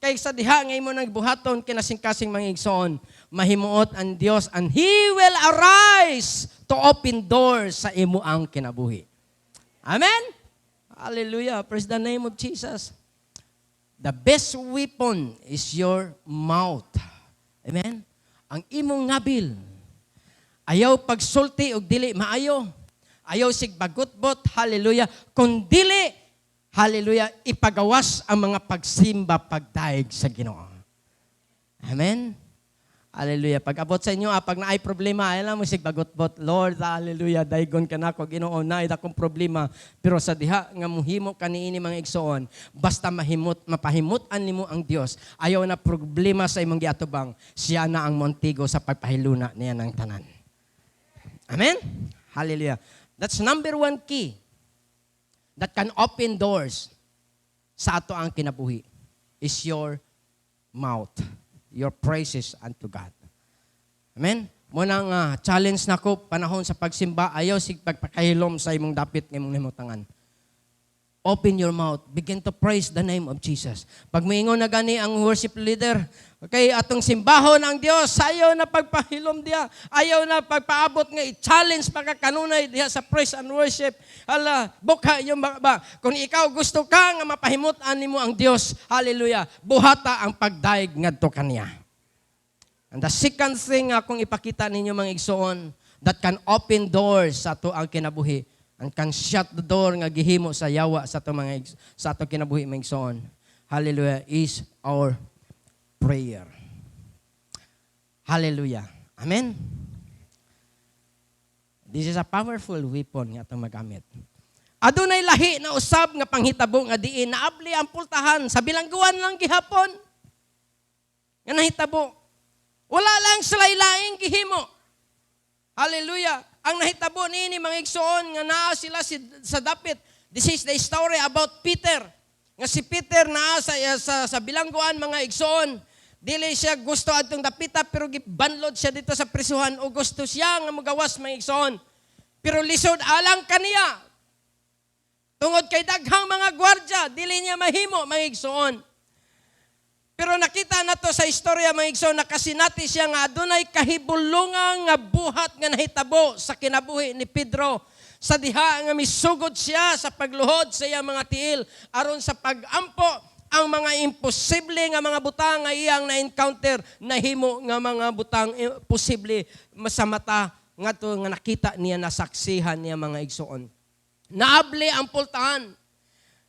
Kay sa diha ngay mo nang buhaton kinasing-kasing mga igsuon, mahimuot ang Dios and He will arise to open doors sa imo ang kinabuhi. Amen? Hallelujah. Praise the name of Jesus. The best weapon is your mouth. Amen? Ang imong ngabil, ayaw pagsulti og dili maayo. Ayaw sig bagutbot, hallelujah. Kung dili, hallelujah, ipagawas ang mga pagsimba, pagdaig sa Ginoo. Amen? Hallelujah. Pag abot sa inyo, pag naay problema, alam mo sig bagutbot, Lord, hallelujah, daygon ka nako, Ginoo, naay akong problema. Pero sa diha nga muhimo kaniini mga igsoon, basta mapahimutan nimo ang Dios. Ayaw na problema sa imong giatubang, siya na ang montigo sa pagpahiluna niya ng tanan. Amen? Hallelujah. That's number one key that can open doors sa ato ang kinabuhi is your mouth. Your praises unto God. Amen? Munang challenge nako panahon sa pagsimba, ayaw sig pagpakahilom sa imong dapit ng imong himutangan. Open your mouth. Begin to praise the name of Jesus. Pag moingon na gani ang worship leader, okay, atong simbahon ang Dios, ayaw na pagpahilom diya. Ayaw na pagpaabot nga i-challenge pagkakanunay diya sa praise and worship. Hala, bukha yung ba? Kung ikaw gusto ka nga mapahimutan nimo ang Dios, hallelujah, buhata ang pagdaig ngadto kaniya. And the second thing akong ipakita ninyo mga igsoon that can open doors sa ato ang kinabuhi and can shut the door nga gihimo sa yawa sa ato kinabuhi mga igsoon. Hallelujah, is our prayer. Hallelujah. Amen? This is a powerful weapon nga itong magamit. Adunay lahi na usab nga panghitabo nga diin naabli ang pultahan sa bilangguan lang gihapon. Nga nahitabo. Wala lang salay-laing gihimo. Hallelujah. Ang nahitabo niini mga igsoon nga naa sila sa dapit. This is the story about Peter. Nga si Peter naa sa bilangguan mga igsoon. Dili siya gusto adtong dapita pero gibanlod siya dito sa prisuhan o gusto siya nga magawas mga igsoon. Pero lisod alang kaniya. Tungod kay daghang mga gwardya, dili niya mahimo mga igsoon. Pero nakita nato sa istorya mga igsoon, nakasinati siya nga adunay kahibulungan nga buhat nga nahitabo sa kinabuhi ni Pedro. Sa diha nga misugod siya sa pagluhod sa iyang mga tiil aron sa pagampo ang mga imposible nga mga butang nga iyang na-encounter, nahimo nga mga butang posible sa mata nga to nga nakita niya, nasaksihan niya mga igsoon. Naabli ang pultahan.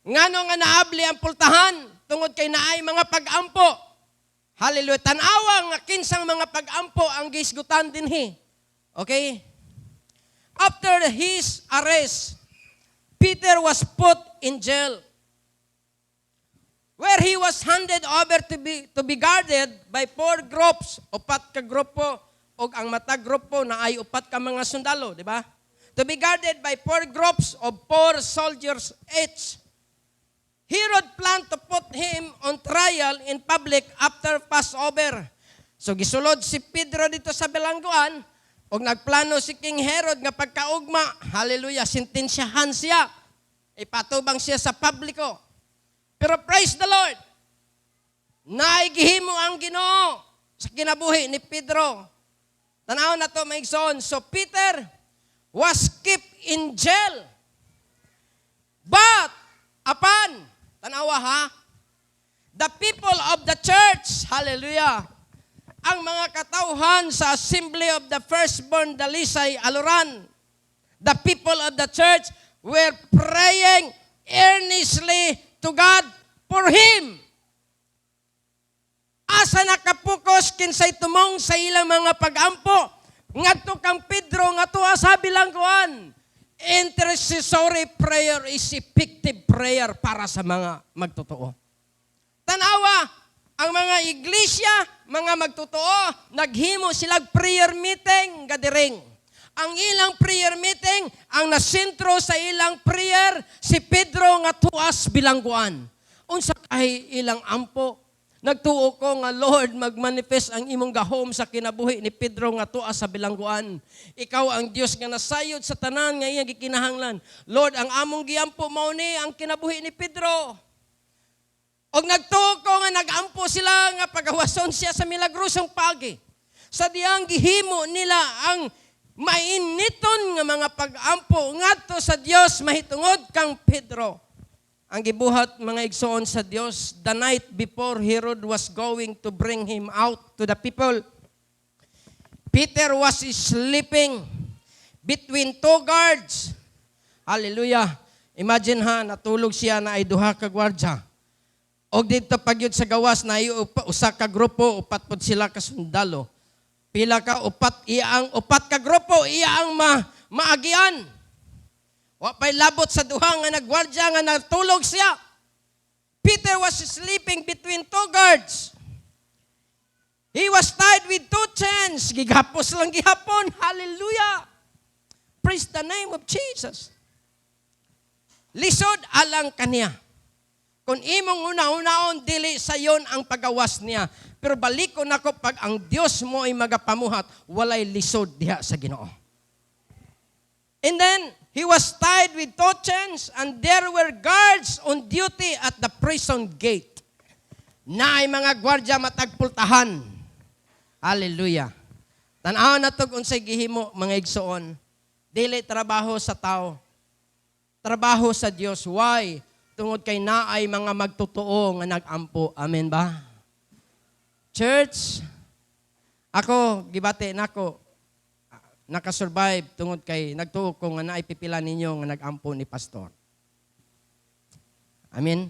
Ngano nga naabli ang pultahan? Tungod kay naay mga pag-ampo. Hallelujah. Tanawa nga kinsang mga pag-ampo ang gisgutan dinhi. Okay? After his arrest, Peter was put in jail, where he was handed over to be guarded by 4 groups, 4 ka grupo, o ang matag grupo na ay 4 ka mga sundalo, di ba? To be guarded by 4 groups of 4 soldiers each. Herod planned to put him on trial in public after Passover. So gisulod si Pedro dito sa bilangguan, o nagplano si King Herod nga pagkaugma, hallelujah, sintensyahan siya, ipatubang siya sa publiko. Pero praise the Lord, naigihimo ang Ginoo sa kinabuhi ni Pedro. Tanaw na to, maigsoon. So Peter was kept in jail. But, apan, tanawa ha, the people of the church, hallelujah, ang mga katauhan sa Assembly of the Firstborn Dalisay, Aluran, the people of the church were praying earnestly to God for him. Asa nakapukos kinsay tumong sa ilang mga pagampo, ngadto kang Pedro ngadto sa bilangguan. Intercessory prayer is effective prayer para sa mga magtotoo. Tanawa, ang mga iglesia, mga magtotoo, naghimo silang prayer meeting gadiring. Ang ilang prayer meeting, ang nasentro sa ilang prayer, si Pedro nga tuas bilangguan. Unsa kay ilang ampo, nagtuo ko nga, Lord, magmanifest ang imong gahom sa kinabuhi ni Pedro nga tuas sa bilangguan. Ikaw ang Dios nga nasayod sa tanan nga iyang gikinahanglan. Lord, ang among giampo mao ni ang kinabuhi ni Pedro. Og nagtuo ko nga nagampo sila nga pagawason siya sa milagrosong pagi. Sa diyang gihimo nila ang mainiton nga mga pag-ampo ngadto sa Dios mahitungod kang Pedro. Ang gibuhat mga igsoon sa Dios, the night before Herod was going to bring him out to the people, Peter was sleeping between 2 guards. Hallelujah. Imagine ha, natulog siya na ay duha ka gwardya. Og dito pagyud sa gawas na usa ka grupo, 4 pod sila ka sundalo. Pila ka 4 iyang 4 ka grupo iyang maagian. Wa pay labot sa duha nga nagwardya nga natulog siya. Peter was sleeping between 2 guards. He was tied with 2 chains. Gigapos lang gihapon. Hallelujah. Praise the name of Jesus. Lisod alang kaniya. Kung imong una-unaon, dili sayon ang pagawas niya. Pero balikon ako pag ang Dios mo ay magapamuhat, walay lisod diha sa Ginoo. And then, he was tied with 2 chains, and there were guards on duty at the prison gate. Na ay mga gwardya matagpultahan. Hallelujah. Tanaw na to unsay gihimo mga igsoon. Dili trabaho sa tao. Trabaho sa Dios. Why? Tungod kay naay mga magtotoo nga nagampo. Amen ba? Church, ako, gibati nako, nakasurvive tungod kay nagtuo ko nga naay pipila ninyo nga nagampo ni pastor. Amen?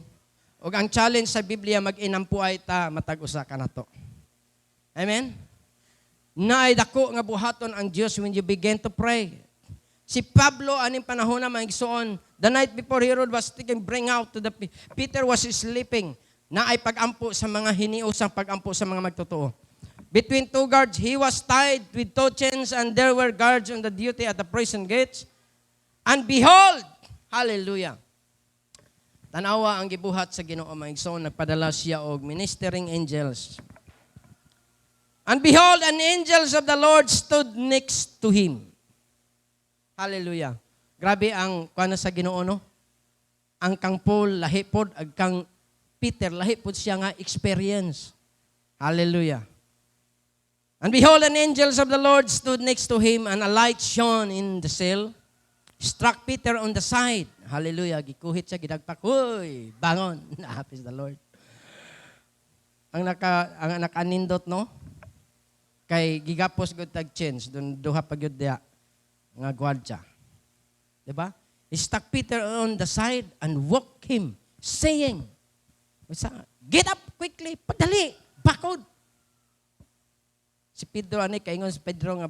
O ang challenge sa Biblia, mag-inampo ay ta, matag-usa ka na to. Amen? Naay dako nga buhaton ang Diyos when you begin to pray. Si Pablo, aning panahon na maigsoon, the night before Herod was taken, bring out to the Peter was sleeping, na ay pagampo sa mga hiniusang pagampo sa mga magtotoo. Between 2 guards, he was tied with 2 chains, and there were guards on the duty at the prison gates. And behold, hallelujah, tanawa ang gibuhat sa Ginoo maigsoon, nagpadala siya og ministering angels. And behold, an angels of the Lord stood next to him. Hallelujah. Grabe ang kuana sa Ginoo no. Ang kang Paul lahi pod ag kang Peter lahi pod siya nga experience. Hallelujah. And behold, an angels of the Lord stood next to him, and a light shone in the cell, struck Peter on the side. Hallelujah. Gikuhit siya, gidagpak. Uy, bangon. Praise the Lord. Ang nakanindot no, kay gigapos gud tag change dun duha pa gyud dia nga gwardya. Diba? He stuck Peter on the side and woke him, saying, get up quickly, padali, bakod. Si Pedro, kaingon si Pedro nga,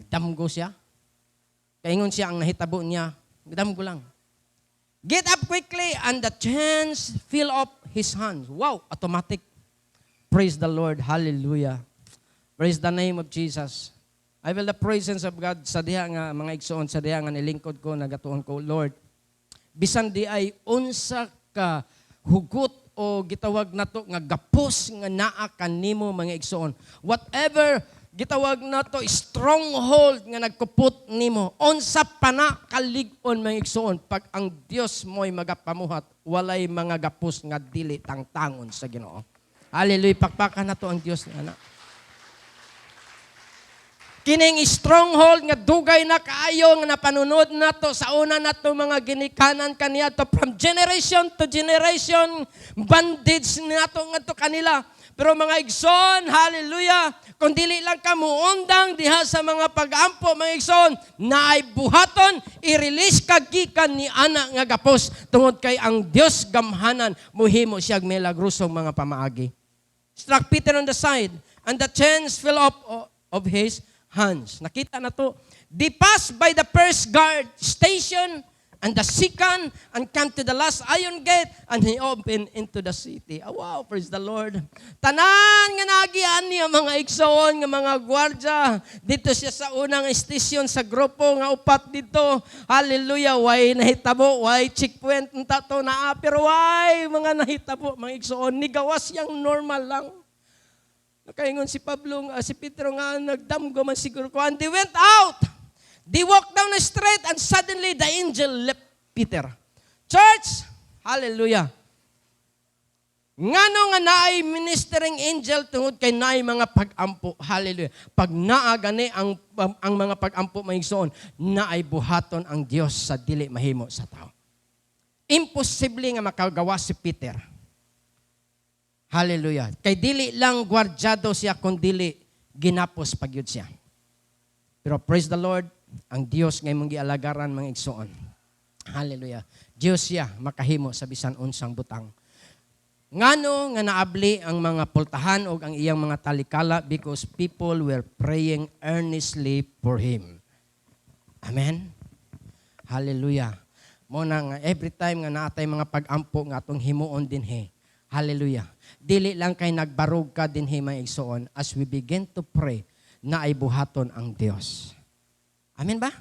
damgo siya. Kaingon siya ang nahitabo niya, damgo lang. Get up quickly, and the chains fell off his hands. Wow, automatic. Praise the Lord. Hallelujah. Praise the name of Jesus. I will the presence of God sa diha nga mga igsoon, sa diha nga nilingkod ko, nagatuon ko, Lord, bisan di ay unsa ka hugot o gitawag nato nga gapos nga naa kanimo mga igsoon. Whatever gitawag nato stronghold nga nagkupot nimo, unsa pa na kalig-on mga igsoon, pag ang Dios mo'y magapamuhat, walay mga gapos nga dili tangtangon sa Ginoo. Hallelujah. Pakpakan nato ang Dios nga na. Kining stronghold nga dugay na kaayo nga napanunod nato sa una nato mga ginikanan kaniya to from generation to generation, bondage nato ngadto kanila. Pero mga igsoon, hallelujah, kung dili lang ka muundang diha sa mga pag-ampo, mga igsoon, naay buhaton, i-release ka gikan ni ana nga gapos tungod kay ang Dios gamhanan muhimo siyag milagrosong mga pamaagi. Struck Peter on the side, and the chains fell off of his hands. Nakita na to. They passed by the first guard station and the second and come to the last iron gate and he opened into the city. Oh, wow, praise the Lord. Tanan nga nagian niya mga igsoon, nga mga gwardya. Dito siya sa unang station sa grupo nga upat dito. Hallelujah, why nahitabo, why checkpoint tato na pero why mga nahitabo, mga igsoon, nigawas yang normal lang. Nakaingon si Pablo, si Pedro nga nagdamgo man siguro ko. And they went out. They walked down the street and suddenly the angel left Peter. Church, hallelujah. Ngano nga naay ministering angel tungod kay naay mga pag-ampo. Hallelujah. Pag naa gani ang mga pag-ampo maigsoon, naay buhaton ang Dios sa dili mahimo sa tao. Imposible nga makagawa si Peter. Hallelujah. Kay dili lang gwardyado siya kung dili ginapos pagyud siya. Pero praise the Lord, ang Dios ngay mong gialagaran mga igsoon. Hallelujah. Dios siya makahimo sa bisan unsang butang. Ngano nga naabli ang mga pultahan o ang iyang mga talikala because people were praying earnestly for him. Amen. Hallelujah. Mo na nga every time nga naatay mga pag-ampo nga atong himuon dinhi. Hallelujah. Dili lang kay nagbarog ka din himay igsoon as we begin to pray na ay buhaton ang Dios. Amen ba?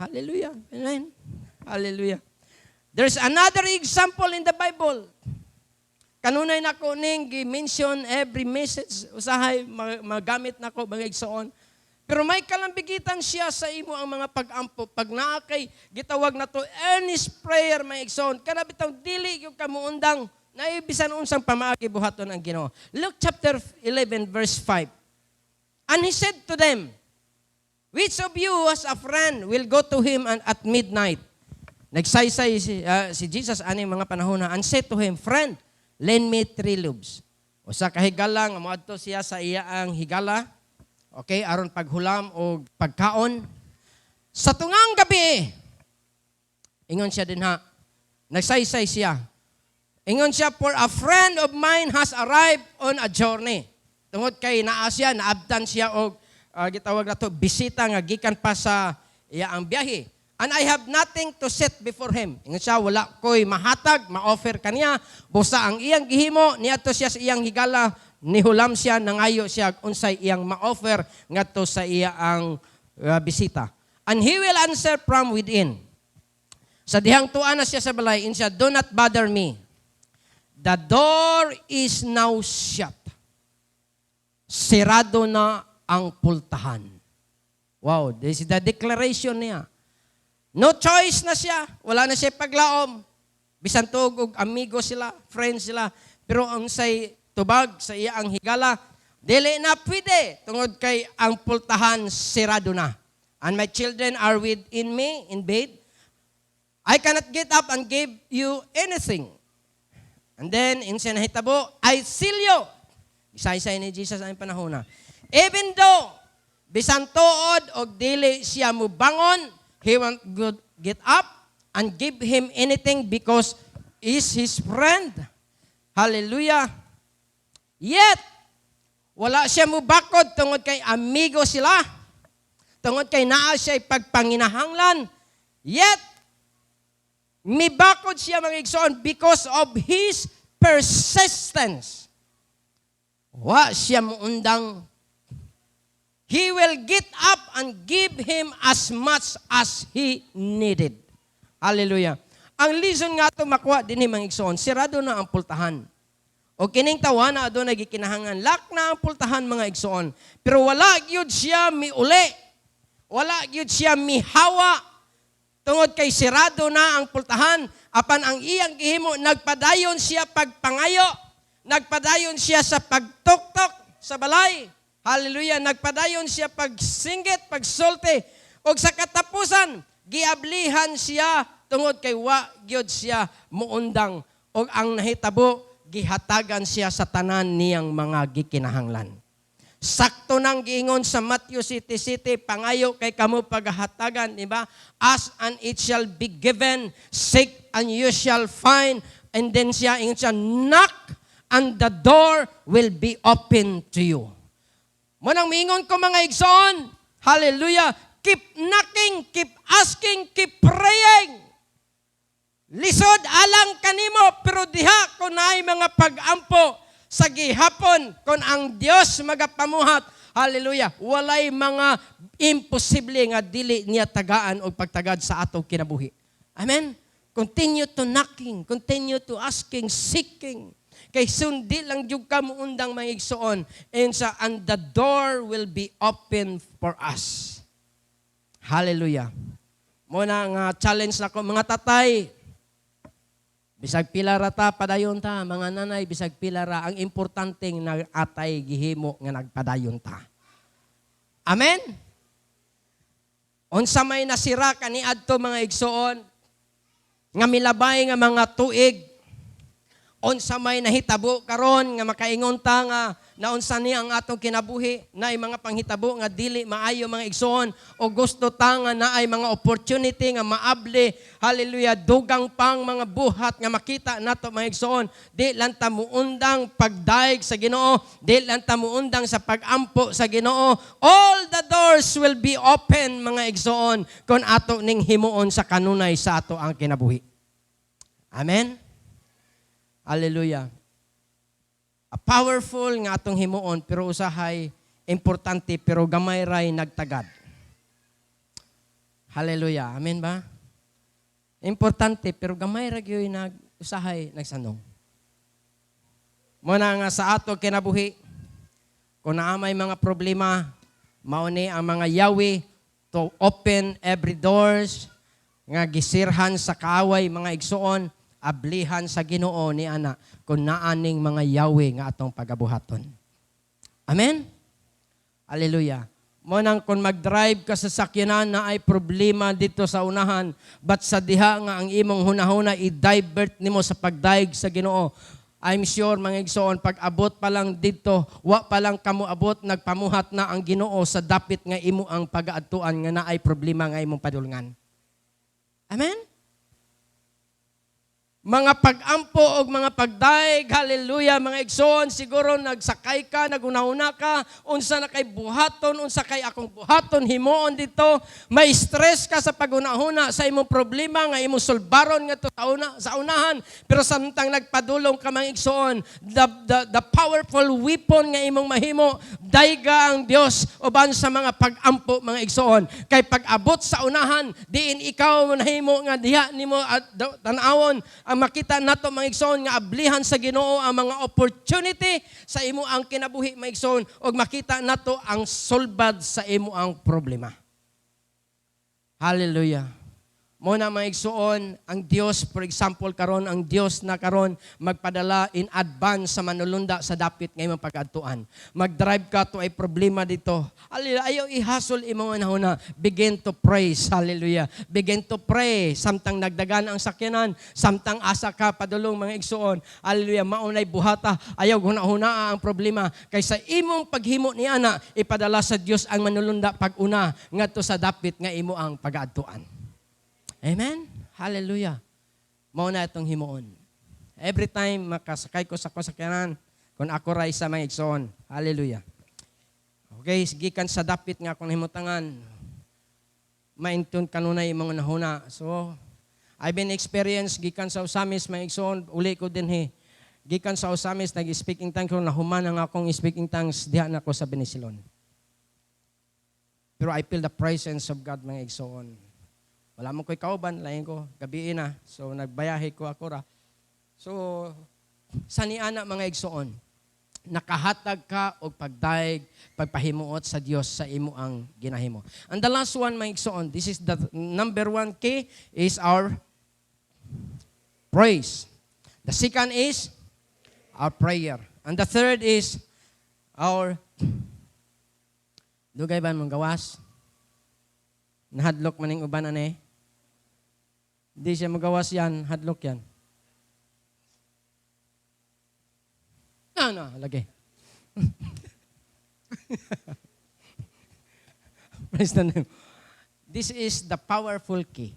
Hallelujah. Amen. Hallelujah. There's another example in the Bible. Kanunay nako ning gi-mention every message usahay magamit nako mga igsoon. Pero may kalambigitan siya sa imo ang mga pag-ampo. Pag naa kay gitawag na to earnest prayer mga igsoon. Kana bitaw dili yung kamuundang na ibisan unsang pamaagi buhaton ang Ginoo. Luke chapter 11 verse 5. And he said to them, which of you as a friend will go to him at midnight? Nagsaysay si Jesus aning mga panahon na and said to him, friend, lend me 3 loaves. Usa ka higala nga moadto siya sa iya ang higala. Okay, aron paghulam o pagkaon. Sa tungang gabi, ingon siya din ha, nagsaysay siya. Ingon siya, for a friend of mine has arrived on a journey. Tungod kay naa siya, naabtan siya o gitawag na to, bisita nga gikan pa sa iya ang biyahe. And I have nothing to set before him. Ingon siya, wala ko'y mahatag, ma-offer kaniya. Busa ang iyang gihimo, niadto siya sa iyang higala, nihulam siya, nangayo siya, unsay iyang ma-offer ngadto sa iya ang bisita. And he will answer from within. Sa dihang tuan na siya sa balay, in siya, do not bother me. The door is now shut. Sirado na ang pultahan. Wow, this is the declaration niya. No choice na siya. Wala na siya paglaom. Bisan tuog og amigo sila, friends sila. Pero ang say tubag sa iya ang higala, dili na pwede. Tungod kay ang pultahan sirado na. And my children are within me in bed. I cannot get up and give you anything. And then, in siya nahitabo, I seal you. Isay-say ni Jesus ang panahon na. Even though, bisan tuod o dili siya mo bangon, he won't get up and give him anything because is his friend. Hallelujah. Yet, wala siya mo bakod tungod kay amigo sila. Tungod kay naa siya pagpanginahanglan. Yet, Mibakod siya mga igsoon because of his persistence. Wa siya muundang. He will get up and give him as much as he needed. Hallelujah. Ang reason nga ito makuha din ni mga igsoon, sirado na ang pultahan. O kining tawa na doon nagikinahangan. Lock na ang pultahan mga igsoon. Pero wala gyud siya miuli. Wala gyud siya mihawa. Tungod kay sirado na ang pultahan. Apan ang iyang gihimo, nagpadayon siya pagpangayo. Nagpadayon siya sa pagtuktok sa balay. Hallelujah. Nagpadayon siya pagsinggit, pagsulti. O sa katapusan, giablihan siya tungod kay wa gyud siya muundang. O ang nahitabo, gihatagan siya sa tanan niyang mga gikinahanglan. Sakto nang giingon sa Matthew City City, pangayo kay kamo paghatagan, di ba? Ask and it shall be given, seek and you shall find. And then siya ingon siya, knock and the door will be open to you. Munang miingon ko mga igsoon, hallelujah, keep knocking, keep asking, keep praying. Lisod alang kanimo, pero diha kung naay mga pag-ampo sa gihapon, kung ang Dios magapamuhat, hallelujah, walay mga imposible nga dili niya tagaan o pagtagad sa ato kinabuhi. Amen? Continue to knocking, continue to asking, seeking. Kay sundi lang jud ka muundang mga igsoon, and the door will be open for us. Hallelujah. Muna nga challenge na ko, mga tatay, bisag pila ra ta, padayon ta. Mga nanay, bisag pila ra, ang importanteng atay gihimo nga nagpadayon ta. Amen? Unsa may nasira kaniadto mga igsoon, nga milabay nga mga tuig, unsa may nahitabo karon nga makaingon ta nga naunsa ni ang atong kinabuhi, naay mga panghitabo nga dili maayo mga igsoon, o gusto ta nga naay mga opportunity nga maabli, hallelujah, dugang pang mga buhat nga makita nato mga igsoon, di lang ta muundang pagdaig sa Ginoo, di lang ta muundang sa pagampo sa Ginoo. All the doors will be open mga igsoon kung ato ning himuon sa kanunay sa ato ang kinabuhi. Amen. Hallelujah. A powerful nga atong himuon, pero usahay importante, pero gamay ray nagtagad. Hallelujah. Amen ba? Importante, pero gamay ra gyud usahay nagsanong. Muna nga sa ato kinabuhi, kung naamay mga problema, mauni ang mga yawi to open every doors, nga gisirhan sa kaaway mga igsoon, ablihan sa Ginoo ni ana kung naaning mga yawi nga atong pagabuhaton. Amen? Hallelujah. Munang kung mag-drive ka sa sakyanan na ay problema dito sa unahan, but sa diha nga ang imong hunahuna i-divert nimo sa pagdaig sa Ginoo. I'm sure mga igsoon, pag abot pa lang dito, wa pa lang kamo abot, nagpamuhat na ang Ginoo sa dapit nga imo ang pagaadtuan nga naay problema nga imong padulngan. Amen? Mga pag-ampo o mga pagdaig, hallelujah, mga igsoon, siguro nagsakay ka, nagunahuna ka, unsa na kay buhaton, unsa kay akong buhaton, himuon dito, may stress ka sa pagunahuna sa imong problema, nga imong sulbaron nga to sa unahan, pero samtang nagpadulong ka mga igsoon, the powerful weapon nga imong mahimo, dayga ang Dios uban sa mga pag-ampo mga igsoon. Kay pag-abot sa unahan, diin ikaw nahimo nga diha nimo at tan-awon ang makita nato mga igsoon nga ablihan sa Ginoo ang mga opportunity sa imo ang kinabuhi mga igsoon, og makita nato ang solbad sa imo ang problema. Hallelujah. Muna mga igsoon, ang Dios, for example karon, ang Dios na karon magpadala in advance sa manulunda sa dapit ngayong pag-adtuan. Mag-drive ka to ay problema dito. Hallelujah. Ayaw ihasol imong nahuna. Begin to praise. Hallelujah. Begin to pray. Samtang nagdagan ang sakyanan, samtang asa ka padulong mga igsoon. Hallelujah. Maunay buhata. Ayaw huna-huna ang problema. Kaysa imong paghimo ni ana, ipadala sa Dios ang manulunda pag-una ngadto sa dapit nga imo ang pag-adtuan. Amen? Hallelujah. Mao na itong himuon. Every time makasakay ko sa kasakyanan, kung ako ray sa mga igsoon. Hallelujah. Okay, gikan sa dapit nga kung himutangan, maintun kanunay mga nahuna. So, I've been experienced gikan sa usamis mga igsoon, uli ko din gikan sa usamis nag-speaking tongues ko, nahuman ang akong speaking tongues diha na ko sa Benisilon. Pero I feel the presence of God mga igsoon. Wala mo ko'y kauban, lain ko, gabi na. So nagbayahe ko ako ra. So sa niana mga igsoon, nakahatag ka og pagdaig, pagpahimuot sa Dios sa imo ang ginahimo. And the last one mga igsoon, this is the number 1 key is our praise. The second is our prayer. And the third is our dugay ba mong gawas? Nahadlok maning uban ane. Hindi siya magawas yan, hadlok yan. Lagi. Praise the name. This is the powerful key.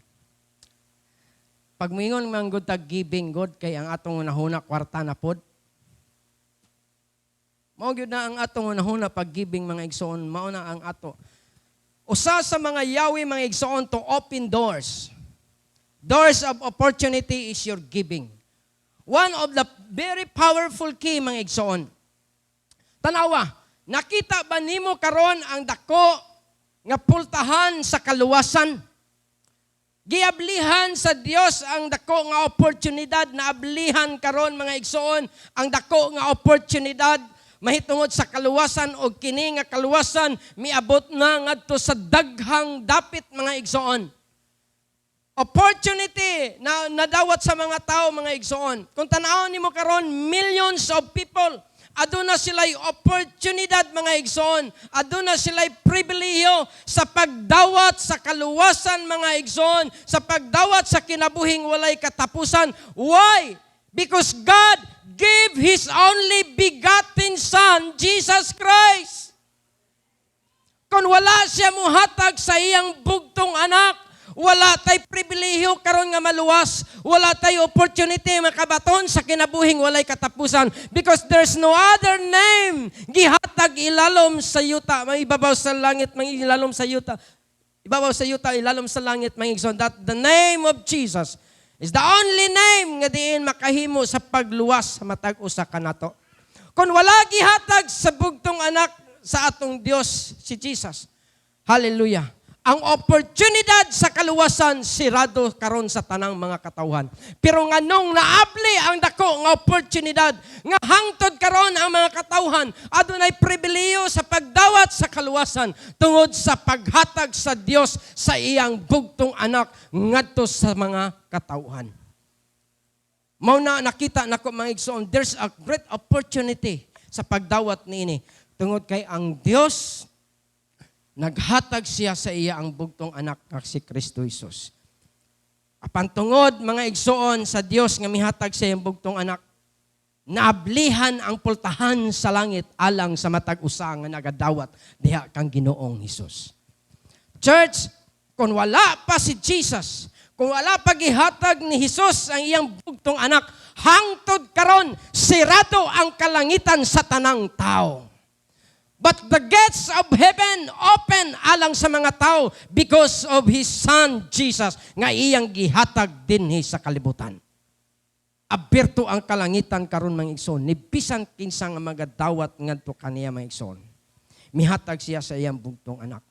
Pag moingon man gud tag giving God kay ang atong unahuna kwarta na pod. Mao gyud na ang atong unahuna pag giving mga igsoon, mao na ang ato. Usa sa mga yawi mga igsoon to open doors. Doors of opportunity is your giving. One of the very powerful key mga igsoon. Tanawa, nakita ba nimo karon ang dako nga pultahan sa kaluwasan? Giablihan sa Dios ang dako nga oportunidad na ablihan karon mga igsoon, ang dako nga oportunidad mahitungod sa kaluwasan o kini nga kaluwasan miabot na ngadto sa daghang dapit mga igsoon. Opportunity na nadawat sa mga tao, mga igsoon. Kung tanawon nimo karon, millions of people, aduna sila'y oportunidad, mga igsoon. Aduna sila'y pribilehiyo sa pagdawat sa kaluwasan, mga igsoon. Sa pagdawat sa kinabuhing walay katapusan. Why? Because God gave His only begotten Son, Jesus Christ. Kung wala siya muhatag sa iyang bugtong anak, wala tay pribilehiyo karon nga maluwas, wala tay opportunity makabaton sa kinabuhing walay katapusan because there's no other name gihatag ilalom sa yuta, may ibabaw sa langit, may ilalom sa yuta. Ibabaw sa yuta, ilalom sa langit, mga igsoon, that the name of Jesus is the only name nga diin makahimo sa pagluwas sa matag usa kanato. Kung wala gihatag sa bugtong anak sa atong Dios si Jesus. Hallelujah. Ang oportunidad sa kaluwasan sirado karon sa tanang mga katawhan. Pero nganong naabli ang dako nga oportunidad nga hangtod karon ang mga katawhan adunay pribilehiyo sa pagdawat sa kaluwasan tungod sa paghatag sa Dios sa iyang bugtong anak ngadto sa mga katawhan. Mao na nakita nako mga igsoon, there's a great opportunity sa pagdawat niini tungod kay ang Dios naghatag siya sa iya ang bugtong anak nga si Kristo Jesus. Apan tungod mga igsoon sa Dios nga mihatag sa iyang bugtong anak, naablihan ang pultahan sa langit alang sa matag usa nga nagadawat diha kang Ginoong Hesus. Church, kung wala pa si Jesus, kung wala pa gihatag ni Hesus ang iyang bugtong anak, hangtod karon sirado ang kalangitan sa tanang tao. But the gates of heaven open alang sa mga tao because of His Son, Jesus, nga iyang gihatag dinhi sa kalibutan. Abierto ang kalangitan karon mga igsoon, ni bisan kinsa nga magadawat ngadto kaniya mga igsoon. Mihatag siya sa iyang bugtong anak.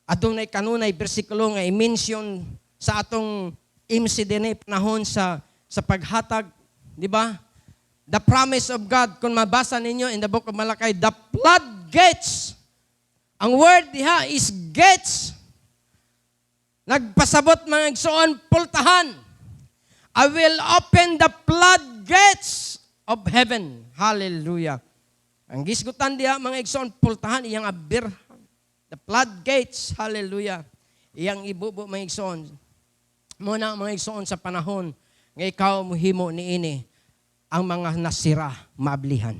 Adunay kanunay bersikulo nga i-mention sa atong imsidene panahon sa paghatag, di ba? The promise of God, kung mabasa ninyo in the book of Malachi, the floodgates. Ang word diha is gates. Nagpasabot mga igsoon, pultahan. I will open the floodgates of heaven. Hallelujah. Ang gisgutan diha mga igsoon, pultahan, iyang abir. The floodgates, hallelujah. Iyang ibubo mga igsoon. Muna mga igsoon sa panahon, nga ikaw muhimo niini, ang mga nasira, maablihan.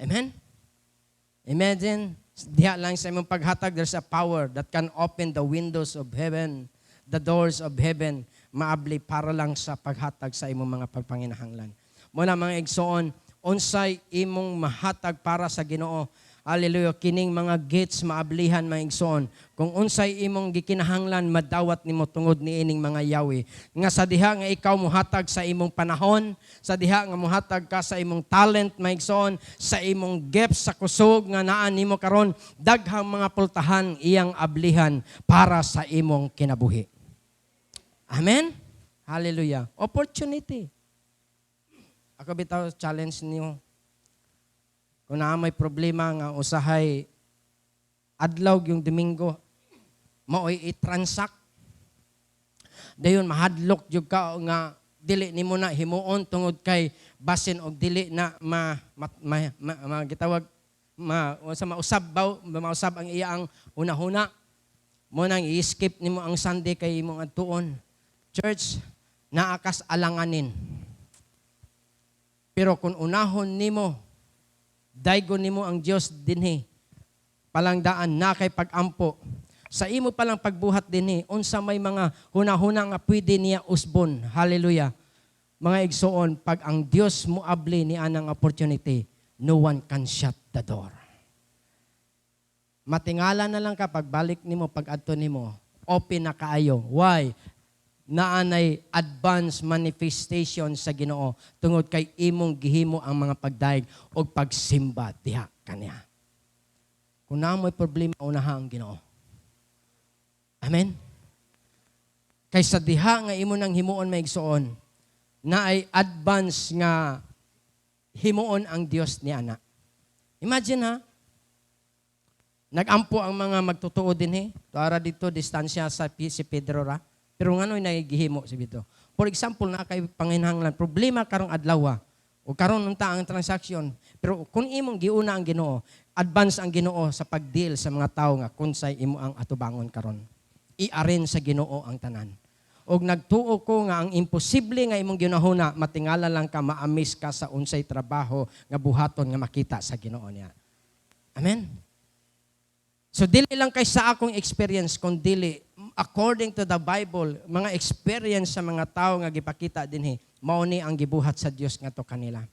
Amen? Imagine, diha lang sa imong paghatag, there's a power that can open the windows of heaven, the doors of heaven, maabli para lang sa paghatag sa imong mga pagpanginahanglan. Muna mga igsoon, unsay imong mahatag para sa Ginoo, Hallelujah. Kining mga gates maablihan mga igsoon. Kung unsay imong gikinahanglan madawat nimo tungod niining mga yawi. Nga sa diha nga ikaw muhatag sa imong panahon, sa diha nga muhatag ka sa imong talent mga igsoon, sa imong gifts sa kusog nga naa nimo karon, daghang mga pultahan iyang ablihan para sa imong kinabuhi. Amen. Hallelujah. Opportunity. Ako bitaw challenge niyo. Kung na may problema nga usahay adlaw yung Domingo, maoy i-transact. Dayon mahadlok jud ka nga dili nimo na himuon tungod kay basin og dili na gitawag mausab ang iyang hunahuna. Mo nang i-skip nimo ang Sunday kay imong adtuon. Church, naakas alanganin. Pero kung unahon nimo, daygon nimo ang Dios dinhi, palangdaan na kay pag-ampo. Sa imo palang pagbuhat dinhi, unsa may mga hunahuna nga pwede niya usbon. Hallelujah. Mga igsoon, pag ang Dios mo abli ni anang opportunity, no one can shut the door. Matingala na lang ka pagbalik nimo, pag-adto nimo, open na kaayo. Why? Naanay advanced manifestation sa Ginoo tungod kay imong gihimo ang mga pagdaig o pagsimba diha kaniya. Kung na mo'y problema, unaha ang Ginoo. Amen? Kay sa diha nga imo nang himuon maigsoon, na ay advance nga himuon ang Dios ni ana. Imagine ha, nagampo ang mga magtutuo din tuara dito, distansya sa si Pedro ra. Pero ngano'y nagigihimo si Bito. For example, na kay panginhanglan, problema karong adlaw, o karon unta ang transaction. Pero kung imong giuna ang Ginoo, advance ang Ginoo sa pagdeal sa mga tao nga kunsay imo ang atubangon karon. I-arrange sa Ginoo ang tanan. Og nagtuo ko nga ang imposible nga imong ginahuna, matingala lang ka, maamis ka sa unsay trabaho nga buhaton nga makita sa Ginoo niya. Amen. So dili lang kay sa akong experience, kung dili according to the Bible, mga experience sa mga tao nga gipakita dinhi, mao ni ang gibuhat sa Dios ngadto kanila.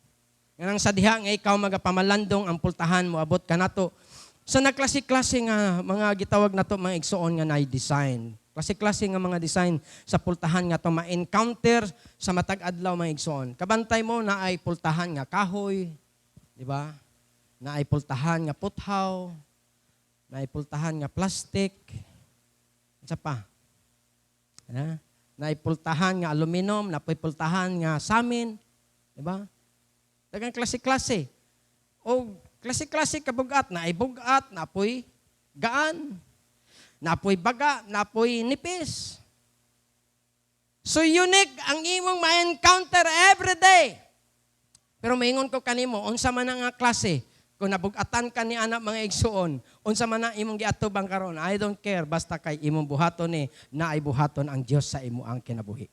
Nganang sa diha nga ikaw magapamalandong ang pultahan mo abot kanato sa nagklase-klase nga mga gitawag nato mga igsoon nga nay design. Klase-klase nga mga design sa pultahan nga to ma-encounter sa matag adlaw mga igsoon. Kabantay mo na ay pultahan nga kahoy, di ba? Na ay pultahan nga puthaw, na ay pultahan nga plastic. Isa pa. Naipultahan nga aluminum, naipultahan nga samin. Diba? Dagang klase-klase. O klase-klase kabugat, naibugat, napoy gaan, napoy baga, napoy nipis. So unique ang imong ma-encounter every day. Pero maingon ko kanimo, unsa man nga klase, kung nabugatan ka ni anak mga igsuon, unsa man na imong giatubang karon, I don't care, basta kay imong buhaton ni na ay buhaton ang Dios sa imo ang kinabuhi.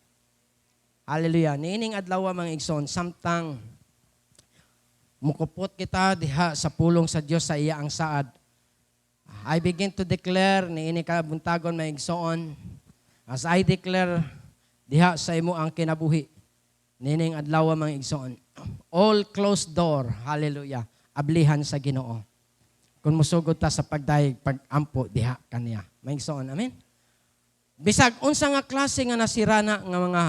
Hallelujah. Niining adlaw mga igsuon, samtang mukupot kita diha sa pulong sa Dios sa iya ang saad. I begin to declare niini ka buntagon mga igsuon, as I declare diha sa imo ang kinabuhi. Niining adlaw mga igsuon, all closed door. Hallelujah. Ablihan sa Ginoo. Kung musugod ta sa pagdayeg, pag-ampo, diha kaniya. May igsoon, amen? Bisag, unsa nga klase nga nasira na nga mga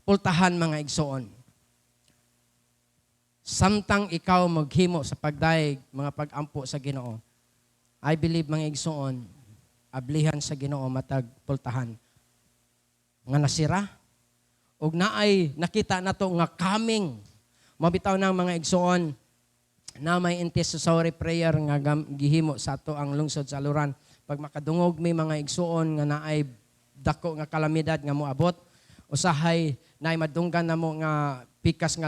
pultahan mga igsoon. Samtang ikaw maghimo sa pagdayeg, mga pag-ampo sa Ginoo, I believe mga igsoon, ablihan sa Ginoo matag pultahan. Nga nasira, ug naay nakita nato nga coming. Mabitaw ng mga igsoon, na may intercessory prayer nga gihimo sa ato ang lungsod sa Aluran. Pag makadungog may mga igsuon nga naay dako nga kalamidad nga moabot, usahay naay madunggan namo nga pikas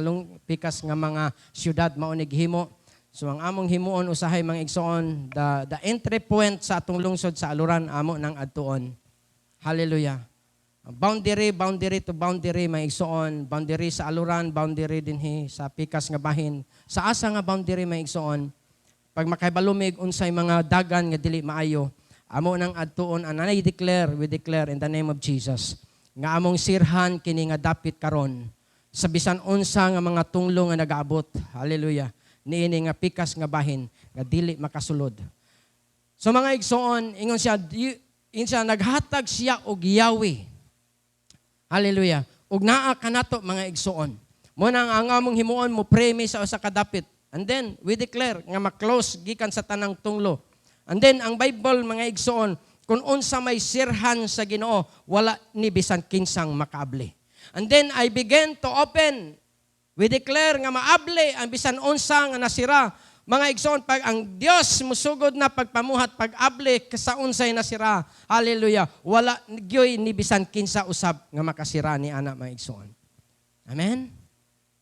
nga mga syudad mao ni gihimo. So ang among himuon usahay mga igsuon, the entry point sa atong lungsod sa Aluran amo nang adtuon. Hallelujah. Boundary to boundary, may igsoon. Boundary sa Aluran, boundary dinhi sa pikas nga bahin. Sa asa nga boundary may igsoon. Pag makaibalumig unsay mga dagan nga dili maayo, amo nang adtuon and we declare in the name of Jesus nga among sirhan kini nga dapit karon sa bisan unsa nga mga tunglo nga nagaabot. Hallelujah. niini nga pikas nga bahin nga dili makasulod. So mga igsoon, ingon siya naghatag siya og yawi. Hallelujah. Ug naa kanato mga igsoon. Mo nang ang among himuon mo premi sa usa ka dapit. And then we declare nga ma-close gikan sa tanang tunglo. And then ang Bible mga igsoon, kung unsa may sirhan sa Ginoo, wala ni bisan kinsang makaabli. And then I began to open. We declare nga maabli ang bisan unsa nga nasira. Mga igsoon, pag ang Dios musugod na pagpamuhat, pag-abli sa unsay nasira, hallelujah, wala gyoy ni bisan kinsa usab nga makasira ni ana mga igsoon. Amen?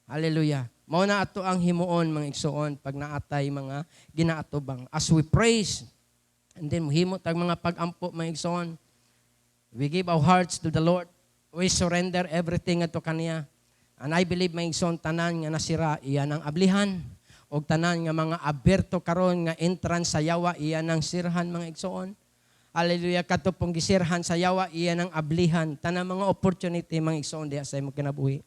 Hallelujah. Mao na ato ang himuon mga igsoon pag naatay mga ginaatubang. As we praise, and then muhimo tag mga pag-ampo mga igsoon, we give our hearts to the Lord. We surrender everything ato kaniya. And I believe mga igsoon, tanan nga nasira, iyan ang ablihan. O tanan nga mga aberto karon nga entrance sa yawa, iyan ang sirhan mga igsoon. Hallelujah, katupong gisirhan sa yawa, iyan ang ablihan. Tanan mga opportunity mga igsoon diha sa imong kinabuhi.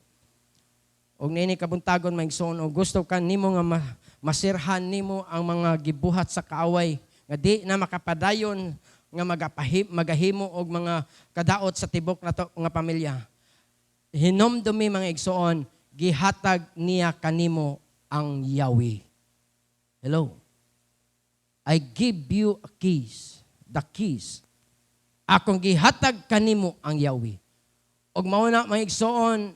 Og nini kabuntagon mga igsoon, o gusto ka nimo nga masirhan nimo ang mga gibuhat sa kaaway nga di na makapadayon nga magahimo og mga kadaot sa tibok nato nga pamilya. Hinomdumi mga igsoon, gihatag niya kanimo ang Yahweh. Hello. I give you a keys, the keys. Akong gihatag kanimo ang Yahweh. Og mao na mga igsoon,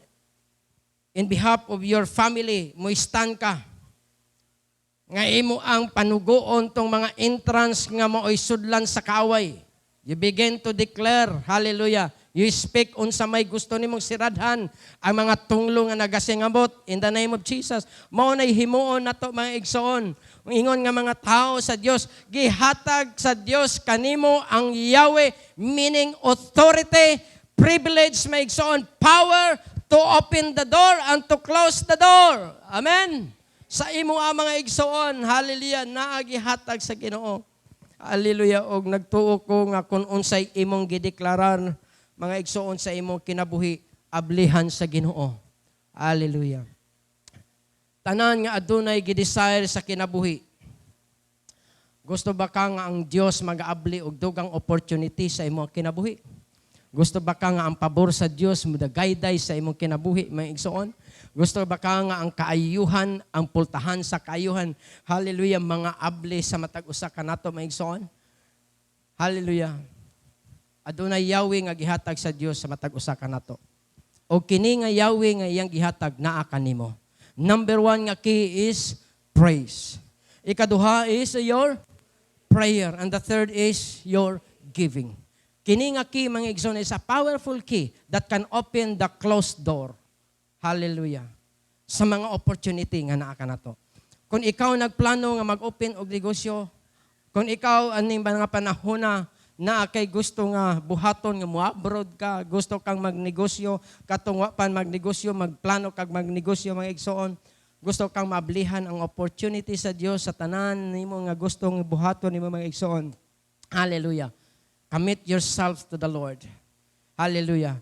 in behalf of your family, mo stand ka. Nga imo ang panugoon tong mga entrance nga mao'y sudlan sa kaaway. You begin to declare, hallelujah, you speak unsa may gusto nimong siradhan ang mga tunglo nga nagasingabot in the name of Jesus. Mao nay himuon nato mga igsoon. Ingon nga mga tao sa Dios, gihatag sa Dios kanimo ang Yahweh, meaning authority, privilege mga igsoon, power to open the door and to close the door. Amen. Sa imo mga igsoon, hallelujah, naagihatag sa Ginoo. Hallelujah, og nagtuo ko nga kung unsay imong gideklarar mga igsoon sa imong kinabuhi, ablihan sa Ginoo. Hallelujah. Tanan nga adunay gidesire sa kinabuhi. Gusto ba ka nga ang Dios mag-abli og dugang opportunity sa imong kinabuhi? Gusto ba ka nga ang pabor sa Dios mudagayday sa imong kinabuhi, mga igsoon? Gusto ba ka nga ang kaayuhan, ang pultahan sa kaayuhan, hallelujah, mga abli sa matag usa kanato mga igsoon? Hallelujah. Adunay Yahweh nga gihatag sa Dios sa matag usa kanato. O kini nga Yahweh nga iyang gihatag naa kanimo. Number 1 nga key is praise. Ikaduha is your prayer, and the third is your giving. Kini nga key mga igsoon is a powerful key that can open the closed door. Hallelujah. Sa mga opportunity nga naa kanato. Kung ikaw nagplano nga mag-open og negosyo, kung ikaw aning mga panahon na kay gusto nga buhaton nga mo-abroad ka, gusto kang magnegosyo, katong wa pan magnegosyo, magplano kag magnegosyo mga igsoon, gusto kang mablihan ang opportunity sa Dios sa tanan nimo nga gustong buhaton nimo mga igsoon. Hallelujah. Commit yourself to the Lord. Hallelujah.